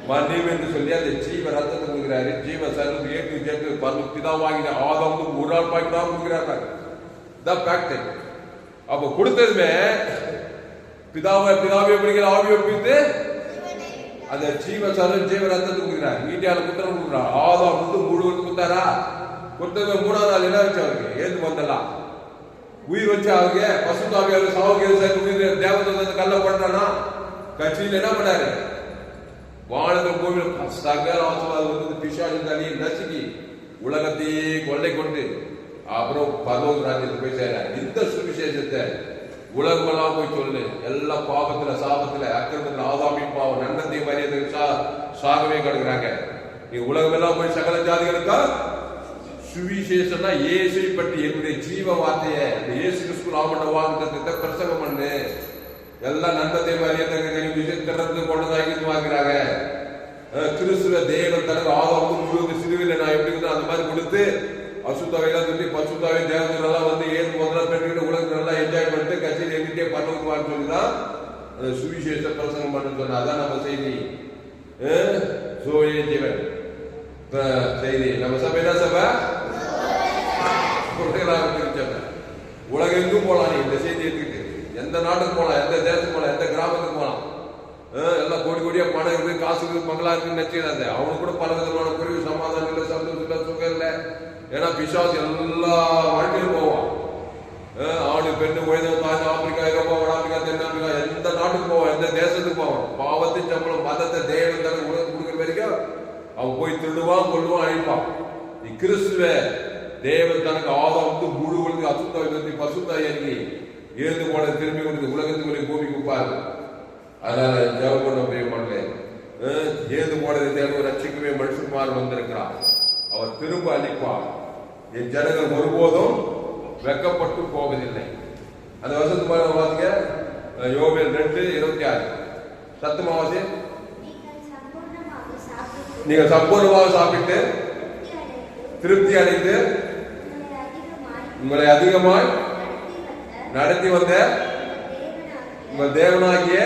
மன்னிவு என்று சொல்லி அந்த ஜீவ ரத்தத்தை கொடுக்குறாரு. ஜீவ சர்வம் A to Z பிதாவாகிய ஆதாம் ஒரு ஆள் பாக்கி தான் கொடுக்குறாரு. அப்ப கொடுத்ததுமே பிதாவை பிடிக்கிற ஆவியை பிடித்து அந்த ஜீவ சர்வம் ஜீவ ரத்தத்தை கொடுக்குறாரு. மீடியால குற்றம் கொடுக்குறாரு. ஆதாம் முழுவதும் கொடுத்தாரா? கொடுத்தது 3ஆம் நாள் என்ன வச்சு அவருக்கு ஏந்து வந்தலாம் உயிர் வச்சு அவங்க பசுத்தாவியாரு சாவுக்கு தேவதத்தை கல்ல பண்றானா? கட்சியில் என்ன பண்ணாரு? வானத்தில் பூமியில் சகல ஆசீர்வாதம் வந்து பிசாசு தண்ணி நசுக்கி உலகத்தையே கொள்ளை கொண்டு அப்புறம் பரலோக ராஜ்யத்துக்கு போய் சேர்றாரு. இந்த சுவிசேஷத்தை உலகமெல்லாம் போய் சொல்லு. எல்லா பாவத்துல, சாபத்துல, அக்கிரமத்துல, ஆதாமின் பாவம், நன்னத்தை மரியாதை சாகவே கிடக்குறாங்க. நீ உலகமெல்லாம் போய் சகல ஜாதிகளுக்கா சுவிசேஷம்னா இயேசுவை பற்றி என்னுடைய ஜீவ வார்த்தைய இந்த இயேசு கிறிஸ்து ஆமண்ட வாக்குத்தத்தத்தை பிரசங்கம் பண்ணு. எல்லாம் நன்மத்தை மரியாதை திறந்து கொண்டதாகிட்டு வாங்குறாங்க. கிறிஸ்துவ தேவன் தனக்கு ஆதாமும் முழுவதும் சிலுவையில் நான் எப்படி அந்த மாதிரி கொடுத்து அசுத்தாவையெல்லாம் சொல்லி பசுத்தாவை தேவதெல்லாம் வந்து ஏற்று முதல்ல பெண்கிட்ட உலகத்தை நல்லா என்ஜாய் பண்ணிட்டு கட்சியில் எங்கிட்டே பண்ணுவான்னு சொல்லிதான் அந்த சுவிசேஷ பிரசங்கம் பண்ணு சொன்னா. அதான் நம்ம செய்தி. சோயே ஜீவன் செய்தி. நம்ம சபை என்ன சபை? உலகம் எங்கும் போலாம். நீ இந்த செய்தி எடுத்துக்கிட்டு எந்த நாட்டுக்கு போலாம், எந்த தேசத்துக்கு போலாம், எந்த கிராமத்துக்கு போலாம். எல்லாம் கோடி கோடியா பணம் இருக்குது, காசு இருக்குது, பங்களா இருக்குன்னு நினைச்சிடாத. அவனுக்கு கூட பல விதமான குறைவு, சமாதானம் இல்லை, சந்தோஷம் இல்லை, சுகம் இல்லை. ஏன்னா பிசாசு எல்லா வாழ்க்கையிலும் போவான். ஆடு பெண்ணு உழைந்தவன் தாங்க ஆப்பிரிக்கா, ஐரோப்பா, வடாப்பிரிக்கா, தென்னாப்பிரிக்கா, எந்த நாட்டுக்கு போவான், எந்த தேசத்துக்கு போவான். பாவத்தின் சம்பளம் மதத்தை தேவன் தனக்கு உலகத்துக்கு கொடுக்குற வரைக்கும் அவன் போய் திருடுவான், கொள்ளுவான், அழிப்பான். நீ கிறிஸ்துவ தேவன் தனக்கு ஆதாமுக்கு முழுவதுக்கு அசுத்தாவி பசுத்தாய் இறங்கி எழுந்து போன திரும்பி கொடுத்து உலகத்துக்குள்ளே பூமி குப்பாரு. அதனால ஜெபம் பண்ண பிரியமானே, எழுந்து போனதை தேவை ரட்சிக்கவே மனுஷகுமார் வந்திருக்கிறார். அவர் திரும்ப அளிப்பார். என் ஜனங்கள் ஒருபோதும் வெக்கப்பட்டு போவதில்லை. அந்த வருஷத்துக்கு வாசிங்க யோபேல் 2:26 சத்தமாவாசி. நீங்கள் சம்பூர்ணமாக சாப்பிட்டு திருப்தி அடைந்து உங்களை அதிகமாய் நடத்தி வந்த உங்கள் தேவனாகிய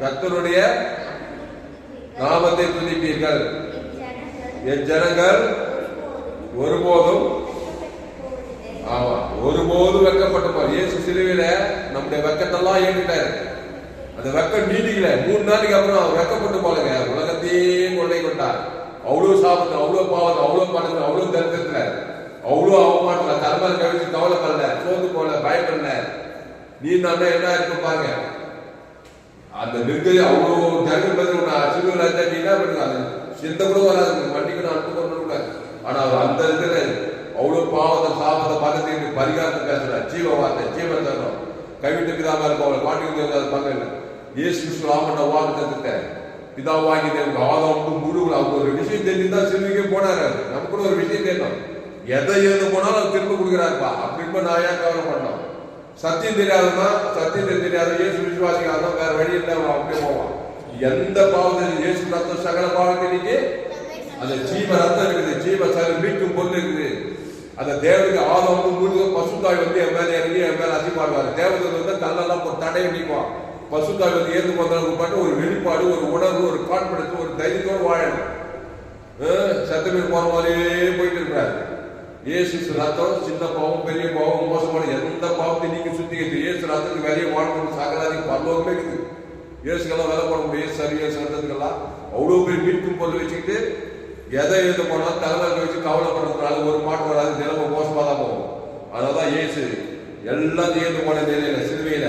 கர்த்தருடைய நாமத்தை துதிப்பீர்கள். என் ஜனங்கள் ஒருபோதும் ஆமா ஒருபோதும் வெக்கப்பட்டு இயேசு சிலுவையில நம்முடைய வெக்கத்தெல்லாம் ஏறிட்டாரு. அந்த வெக்கம் நீதிக்கல. 3 நாளைக்கு அப்புறம் அவர் வெக்கப்பட்டு போலங்க உலகத்தையே கொள்ளை கொண்டார். அவ்வளவு சாபத்து, அவ்வளவு பாவத்தை, அவ்வளவு பணத்துல, அவ்வளவு தரித்திரத்துல, அவ்வளவு அவமானத்துல, தலைமையில கவிச்சு கவலைப்படல, சோர்ந்து போல, பயப்படல. நீ நான் என்ன இருக்கும் பாருங்க. அந்த நிற்கதி அவ்வளவு ஜனங்கள் சிலுவையில் இருந்தா பண்ணுங்க. சிந்த கூட வராது, வண்டிக்கு நான் அனுப்பு கொண்டு கூட. ஆனா அவர் அந்த இடத்துல அவ்வளவு பாவத்தை, சாபத்தை, பக்கத்துக்கு பரிகாரத்தை பேசுறார். ஜீவ வார்த்தை, ஜீவன் தரும். கைவிட்டு பிதாமா இருக்கும் அவளை பாட்டுக்கு பக்கம் இயேசு கிறிஸ்து ஆமண்ட வாக்குத்தத்தத்தை பிதாவாகி ஆதாமுக்கு முழு அவங்க ஒரு விஷயம் தெரிஞ்சுதான் சிலுவைக்கே போனாரு. நமக்கு கூட ஒரு விஷயம் தெரியணும். எதை எழுந்து போனாலும் அது திரும்ப கொடுக்குறாருப்பா. அப்படி நான் ஏன் கவலை பண்ணோம். சத்தியம் தெரியாதுன்னா சத்தியத்தை தெரியாத இயேசு விசுவாசிக்காதான் வேற வழி இல்லை. அவன் அப்படியே போவான். எந்த பாவத்தையும் இயேசு ரத்தம் சகல பாவத்திற்கு அந்த ஜீவ ரத்தம் இருக்குது. ஜீவ சரி மீட்கும் பொருள் இருக்குது. அந்த தேவனுக்கு ஆதாமுக்கு முழு பசுத்தாய் வந்து என் மேல இறங்கி என் மேல அசிப்பாடுவாரு. தேவதூதன் வந்து கல்லெல்லாம் ஒரு தடையை நிற்குவான். பசுத்தாய் வந்து ஏந்து போந்தாலும் பாட்டு ஒரு வெளிப்பாடு, ஒரு உணர்வு, ஒரு கான்பிடன்ஸ், ஒரு தைரியத்தோடு வாழணும். சத்தமீர் போற மாதிரியே போயிட்டு இருக்கிறாரு. இயேசு ரத்தம் சின்ன பாவம், பெரிய பாவம், மோசமான எந்த பாவத்தை நீங்க சுத்திக்கிட்டு இயேசு ரத்தத்துக்கு வெளியே வாழணும். சகலாதிக்கு பரலோகமே இருக்குது. இயேசுக்கெல்லாம் வேலை போட முடியும். சரி இயேசு ரத்தத்துக்கெல்லாம் அவ்வளவு பேர் மீட்கும் பொருள் வச்சுக்கிட்டு எதை எழுத போனாலும் தலைவர்கள் வச்சு கவலைப்படுறதுனால ஒரு பாட்டு வராது, நிலைமை மோசமாக தான் போகும். அதனாலதான் இயேசு எல்லாம் எழுந்து போன நிலையில சிலுவையில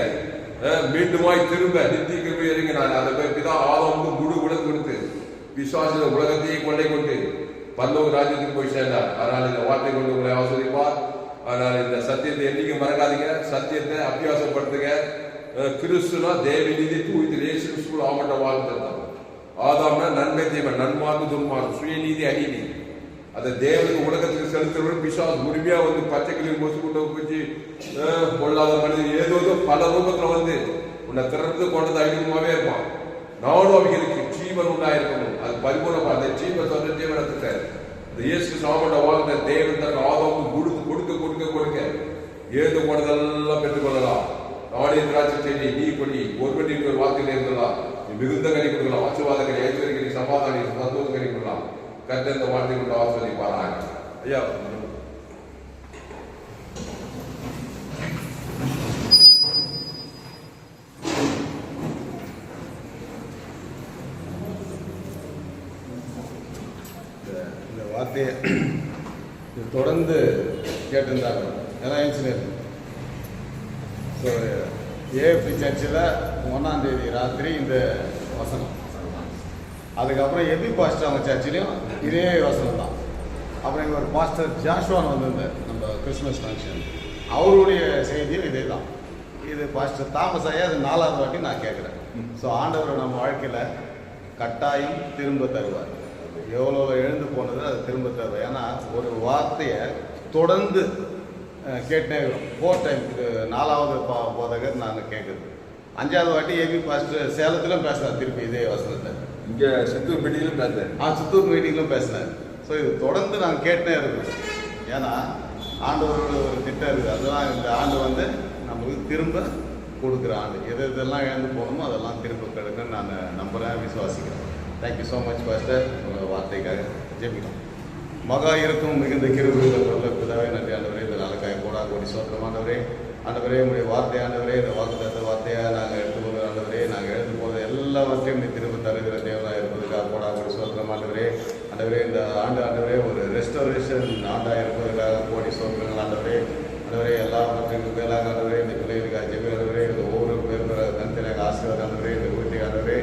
மீண்டுமாய் திரும்ப நித்திய கிருபை இறங்கினார். அந்த பேருக்கு தான் ஆதாமுக்கு முழு உலகம் கொடுத்து விசுவாச உலகத்தையே கொண்டை கொண்டு பல்லோக ராஜ்யத்துக்கு போய் சேர்ந்தார். அதனால இந்த வார்த்தை கொண்டு உங்களை ஆஸ்வதிப்பார். அதனால இந்த சத்தியத்தை என்னைக்கு மறக்காதீங்க, சத்தியத்தை அபியாசப்படுத்துங்க. கிறிஸ்துனா தேவ நீதி தூயத்தில் இயேசு கிறிஸ்துவ ஆமட்ட வாழ்ந்தார். ஆதாம்னா நன்மை தீமை, நன்மார்க்கு துன்மார்க்கு, சுயநீதி அநீதி. அதை தேவனுக்கு உலகத்துக்கு செலுத்துறவர்கள் பிசாசு உரிமையா வந்து பச்சை கிளி கொசு கொண்டு வச்சு பொல்லாத மனிதன் ஏதோ பல ரூபத்துல வந்து உன்னை திறந்து கொண்டது அதிகமாவே இருப்பான். நானும் அவங்களுக்கு ஜீவன் உண்டாயிருக்கணும், அது பரிபூர்ணமா அந்த ஜீவன் சொன்ன ஜீவனத்தை இந்த இயேசு சாமட்ட வாழ்ந்த தேவன் தன் ஆதாமுக்கு கொடுக்க கொடுக்க கொடுக்க ஏது போனதெல்லாம் பெற்றுக்கொள்ளலாம். நாடே திராட்சை செடி நீ கொடி ஒருவன் இன்னொரு வார்த்தையில இருந்தலாம், மிகுந்த கனி கொடுக்கலாம், ஆசீர்வாத கனி, ஐஸ்வர்ய கனி, சமாதான சந்தோஷ கனி கொடுக்கலாம். கர்த்தர் இந்த வார்த்தை கொண்டு ஆசீர்வதிப்பாராக. ஐயா இந்த வார்த்தையை தொடர்ந்து கேட்டிருந்தாங்க எல்லாம் இன்ஜினியர். ஸோ ஏஎஃப்டி சர்ச்சில் 1ஆம் தேதி ராத்திரி இந்த வசனம், அதுக்கப்புறம் எபி பாஸ்டர் அவங்க சர்ச்சிலையும் இதே வசனம் தான். அப்புறம் இங்கே ஒரு பாஸ்டர் ஜாஷ்வான் வந்திருந்தார் நம்ம கிறிஸ்மஸ் ஃபங்க்ஷன், அவருடைய செய்தியும் இதே தான். இது பாஸ்டர் தாமஸ் ஐயா, அது 4ஆவது வாட்டி நான் கேட்குறேன். ஸோ ஆண்டவர் நம்ம வாழ்க்கையில் கட்டாயம் திரும்ப தருவார். எவ்வளோ எழுந்து போனது அது திரும்ப தருவார். ஏன்னா ஒரு வார்த்தையை தொடர்ந்து கேட்டே இருக்கும். 4 டைம், இது 4ஆவது போதகர் நான் கேட்குறது. 5ஆவது வாட்டி ஏபி பாஸ்டர் சேலத்திலும் பேசுகிறார் திருப்பி இதே வசனத்தை. இங்கே சித்தூர் மீட்டிங்கிலும் பேசுகிறேன். சித்தூர் மீட்டிங்கிலும் பேசினார். ஸோ இது தொடர்ந்து நாங்கள் கேட்டே இருக்கோம். ஏன்னா ஆண்டவரோட ஒரு திட்டம் இருக்குது. அதெல்லாம் இந்த ஆண்டு வந்து நமக்கு திரும்ப கொடுக்குற ஆண்டு. எது இதெல்லாம் இழந்து போகணுமோ அதெல்லாம் திரும்ப கிடைக்குன்னு நான் நம்புகிறேன், விசுவாசிக்கிறேன். தேங்க்யூ ஸோ மச் பாஸ்டர், உங்கள் வார்த்தைக்காக ஜெபிக்கிறோம். மகா இருக்கும் மிகுந்த கிருபைகள் நல்ல பிதாவே, நன்றி ஆண்டவரே. இந்த நாளுக்காக கோடி சோத்திரம் ஆண்டவரே. ஆண்டவரே உங்களுடைய வார்த்தை ஆண்டவரே, இந்த வாக்குத்தத்த வார்த்தையாக நாங்கள் எடுத்துக்கொண்டு ஆண்டவரே, நாங்கள் எழுந்து போது எல்லாவற்றையும் நீ திரும்ப தருகிற தேவனாக இருப்பதற்காக கோடி சோத்திரம் ஆண்டவரே. ஆண்டவரே இந்த ஆண்டவரே ஒரு ரெஸ்டோரேஷன் ஆண்டாக இருப்பதற்காக கோடி சோத்திரங்கள் ஆண்டவரே. ஆண்டவரே எல்லாவற்றுக்கும் மேலாக ஆண்டவரே இந்த பிள்ளைகளுக்காக ஜெபி ஆண்டவரே, இந்த ஒவ்வொரு பேரும் தனித்தனியாக ஆசீர்வாதம் ஆண்டவரே. இந்த வீட்டை ஆண்டவரே,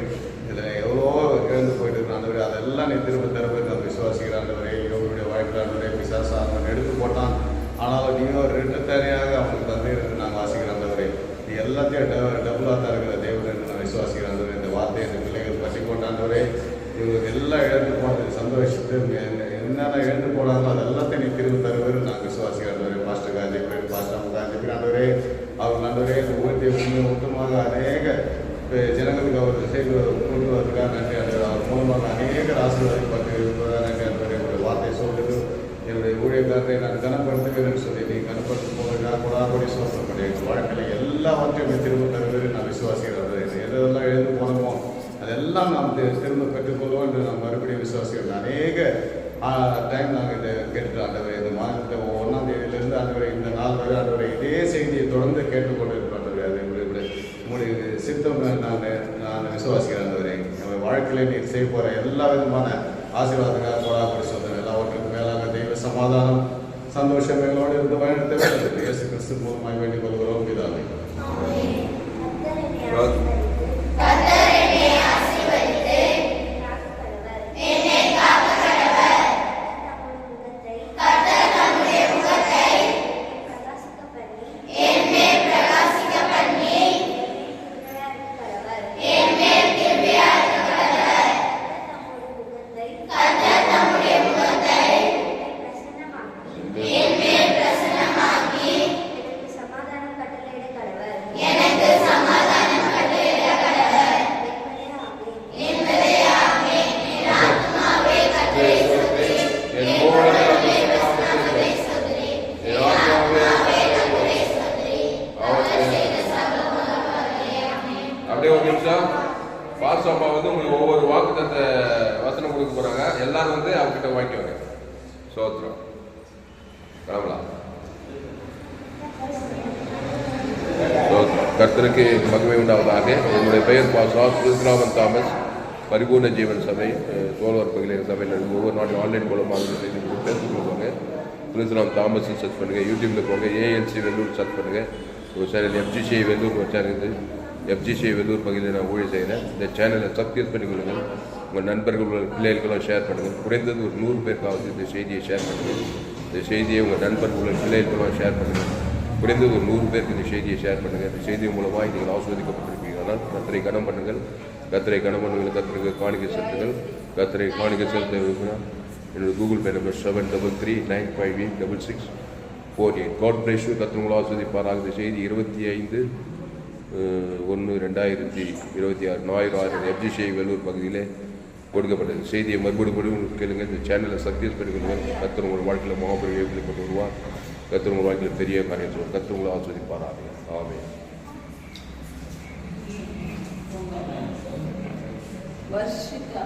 இதில் எவ்வளோ இழந்து போயிட்டு இருக்கிற ஆண்டவரே, அதெல்லாம் நீ திரும்ப தருவது நான் விசுவாசிக்கிற ஆண்டவரே. இவங்களுடைய வாழ்க்கையில் ஆண்டவரே பிசாசு அவன் எடுத்து போட்டான், ஆனாலும் நீயும் ஒரு 2 தேவையாக அவனுக்கு தந்தையிருந்து நாங்கள் வாசிக்கிற ஆண்டவரே. நீ எல்லாத்தையும் டபுளாக தருகிற தேவன் என்று நான் விசுவாசிக்கிற ஆண்டவரே. இந்த வார்த்தையை இந்த பிள்ளைகள் பற்றி கொண்டாண்டவரே, இவங்களுக்கு எல்லாம் இழந்து போனது சந்தோஷத்து என்னென்ன இழந்து போனாங்களோ அது எல்லாத்தையும் நீ திரும்ப தருவது நாங்கள் விசுவாசிக்கிற ஆண்டவரே. பாஸ்டர் காஞ்சிபுரம், பாஸ்டர் அவங்க காஞ்சிபுரம் ஆண்டவரே, அவங்க ஆண்டவரே இந்த ஊழியத்தை மொத்தமாக அநேக ஜனங்களுக்கு அவர் செய்து கொண்டு வருவதற்காக நன்றி ஆண்டவர். அவர் மூலமாக அநேக ஆசீர்வாதப்பட்டு இருப்பதாக நன்றி ஆண்டவரே. ஒரு வார்த்தை சொல்லுது, என்னுடைய ஊழியக்காரரை நான் கனப்படுத்துவேன்னு சொல்லி நீ கனப்படுத்தும் போது கோடி சோசப்படைய எங்கள் வாழ்க்கையில் எல்லாவற்றையும் திரும்ப தருவது நான் விசுவாசிக்கிறேன். எதெல்லாம் எழுந்து போனோமோ அதெல்லாம் நாம் திரும்ப பெற்றுக்கொள்வோம் என்று நாம் மறுபடியும் விசுவாசிக்கிறோம். அநேக டைம் நாங்கள் இதை கேட்டுட்டு ஆண்டவரை, இந்த மாதத்தை 1ஆம் தேதியிலிருந்து ஆண்டவரை இந்த நாள் வரை ஆண்டவரை இதே செய்தியை தொடர்ந்து கேட்டுக்கொண்டு இருக்கிறோம் ஆண்டவரை. அது உங்களுடைய சித்தம் நான் விசுவாசிக்கிறேன் ஆண்டவரை. நம்ம வாழ்க்கையில நீர் செய்ய போகிற எல்லா விதமான ஆசீர்வாதங்களுக்காக கோடி சொல்றேன். எல்லாவற்றுக்கும் மேலாக தெய்வ சமாதானம் சந்தோஷம் எங்களோடு இருந்து வழிநடத்த வேண்டும். இயேசு கிறிஸ்து மூலமாய் வேண்டிக் கொள்கிறோம் பிதாவே. பாஸ்டப்பா வந்து உங்களுக்கு ஒவ்வொரு வாக்குத்தத்த வசனம் கொடுக்க போறாங்க. எல்லாரும் வந்து அவங்ககிட்ட வாங்கிக்குவாங்க. சோத்திரம் கிளம்பலாம். கர்த்தருக்கு மகிமை உண்டாவதாக. என்னுடைய பெயர் பாஸ்டர் கிறிஸ்துராமன் தாமஸ். பரிபூர்ண ஜீவன் சபை சோழர் பகுதியில் சபையில் இருந்து ஒவ்வொரு நாளையும் ஆன்லைன் மூலமாக செய்து ஃபேஸ்புக்கில் போங்க, பிரின்ஸ்லாம் தாமஸ் சர்ச் பண்ணுங்கள், யூடியூப்பில் போங்க, ஏஎல்சி வெள்ளூர் சர்ச் பண்ணுங்கள். ஒரு சேனல் FGCI வெள்ளூர் ஒரு சேனல் இருக்குது. FGCI வெள்ளூர் பகுதியில் நான் ஊழியம் செய்கிறேன். இந்த சேனலை சப்ஸ்கிரைப் பண்ணி கொள்ளுங்கள். உங்கள் நண்பர்கள் பிள்ளைகளுக்கெல்லாம் ஷேர் பண்ணுங்கள். குறைந்தது ஒரு 100 பேருக்காவது இந்த செய்தியை ஷேர் பண்ணுங்கள். இந்த செய்தியை உங்கள் நண்பர்கள் பிள்ளைகளுக்கெல்லாம் ஷேர் பண்ணுங்கள். குறைந்தது ஒரு 100 பேருக்கு இந்த செய்தியை ஷேர் பண்ணுங்கள். இந்த செய்தி மூலமாக நீங்கள் ஆஸ்வதிக்கப்பட்டிருப்பீங்கன்னா கர்த்தரை கனம் பண்ணுங்கள். கர்த்தரை கனம் பண்ணுங்கள். கர்த்தருக்கு காணிக்கை செலுத்துங்கள். கர்த்தரை காணிக்கை செலுத்த விரும்பினால் என்னோட Google Pay number 7339566648. God bless you. கர்த்தர் உங்களை ஆஸ்வதிப்பாராக. இந்த செய்தி 25/1/2026 ஞாயிறு FGCI வெள்ளூர் பகுதியிலே கொடுக்கப்பட்டது. செய்தியை மறுபடியும் கேளுங்கள். இந்த சேனலை சப்ஸ்கிரைப் பண்ணிக்கொள்ளுங்கள். கர்த்தர் உங்கள் வாழ்க்கையில் மகாபெரிய கொண்டு வருவார். கர்த்தர் உங்கள் வாழ்க்கையில் பெரிய காரியம் சொல்லுவார். கர்த்தர் உங்களை ஆஸ்வதிப்பாராக. ஆமென். வருஷிக்கா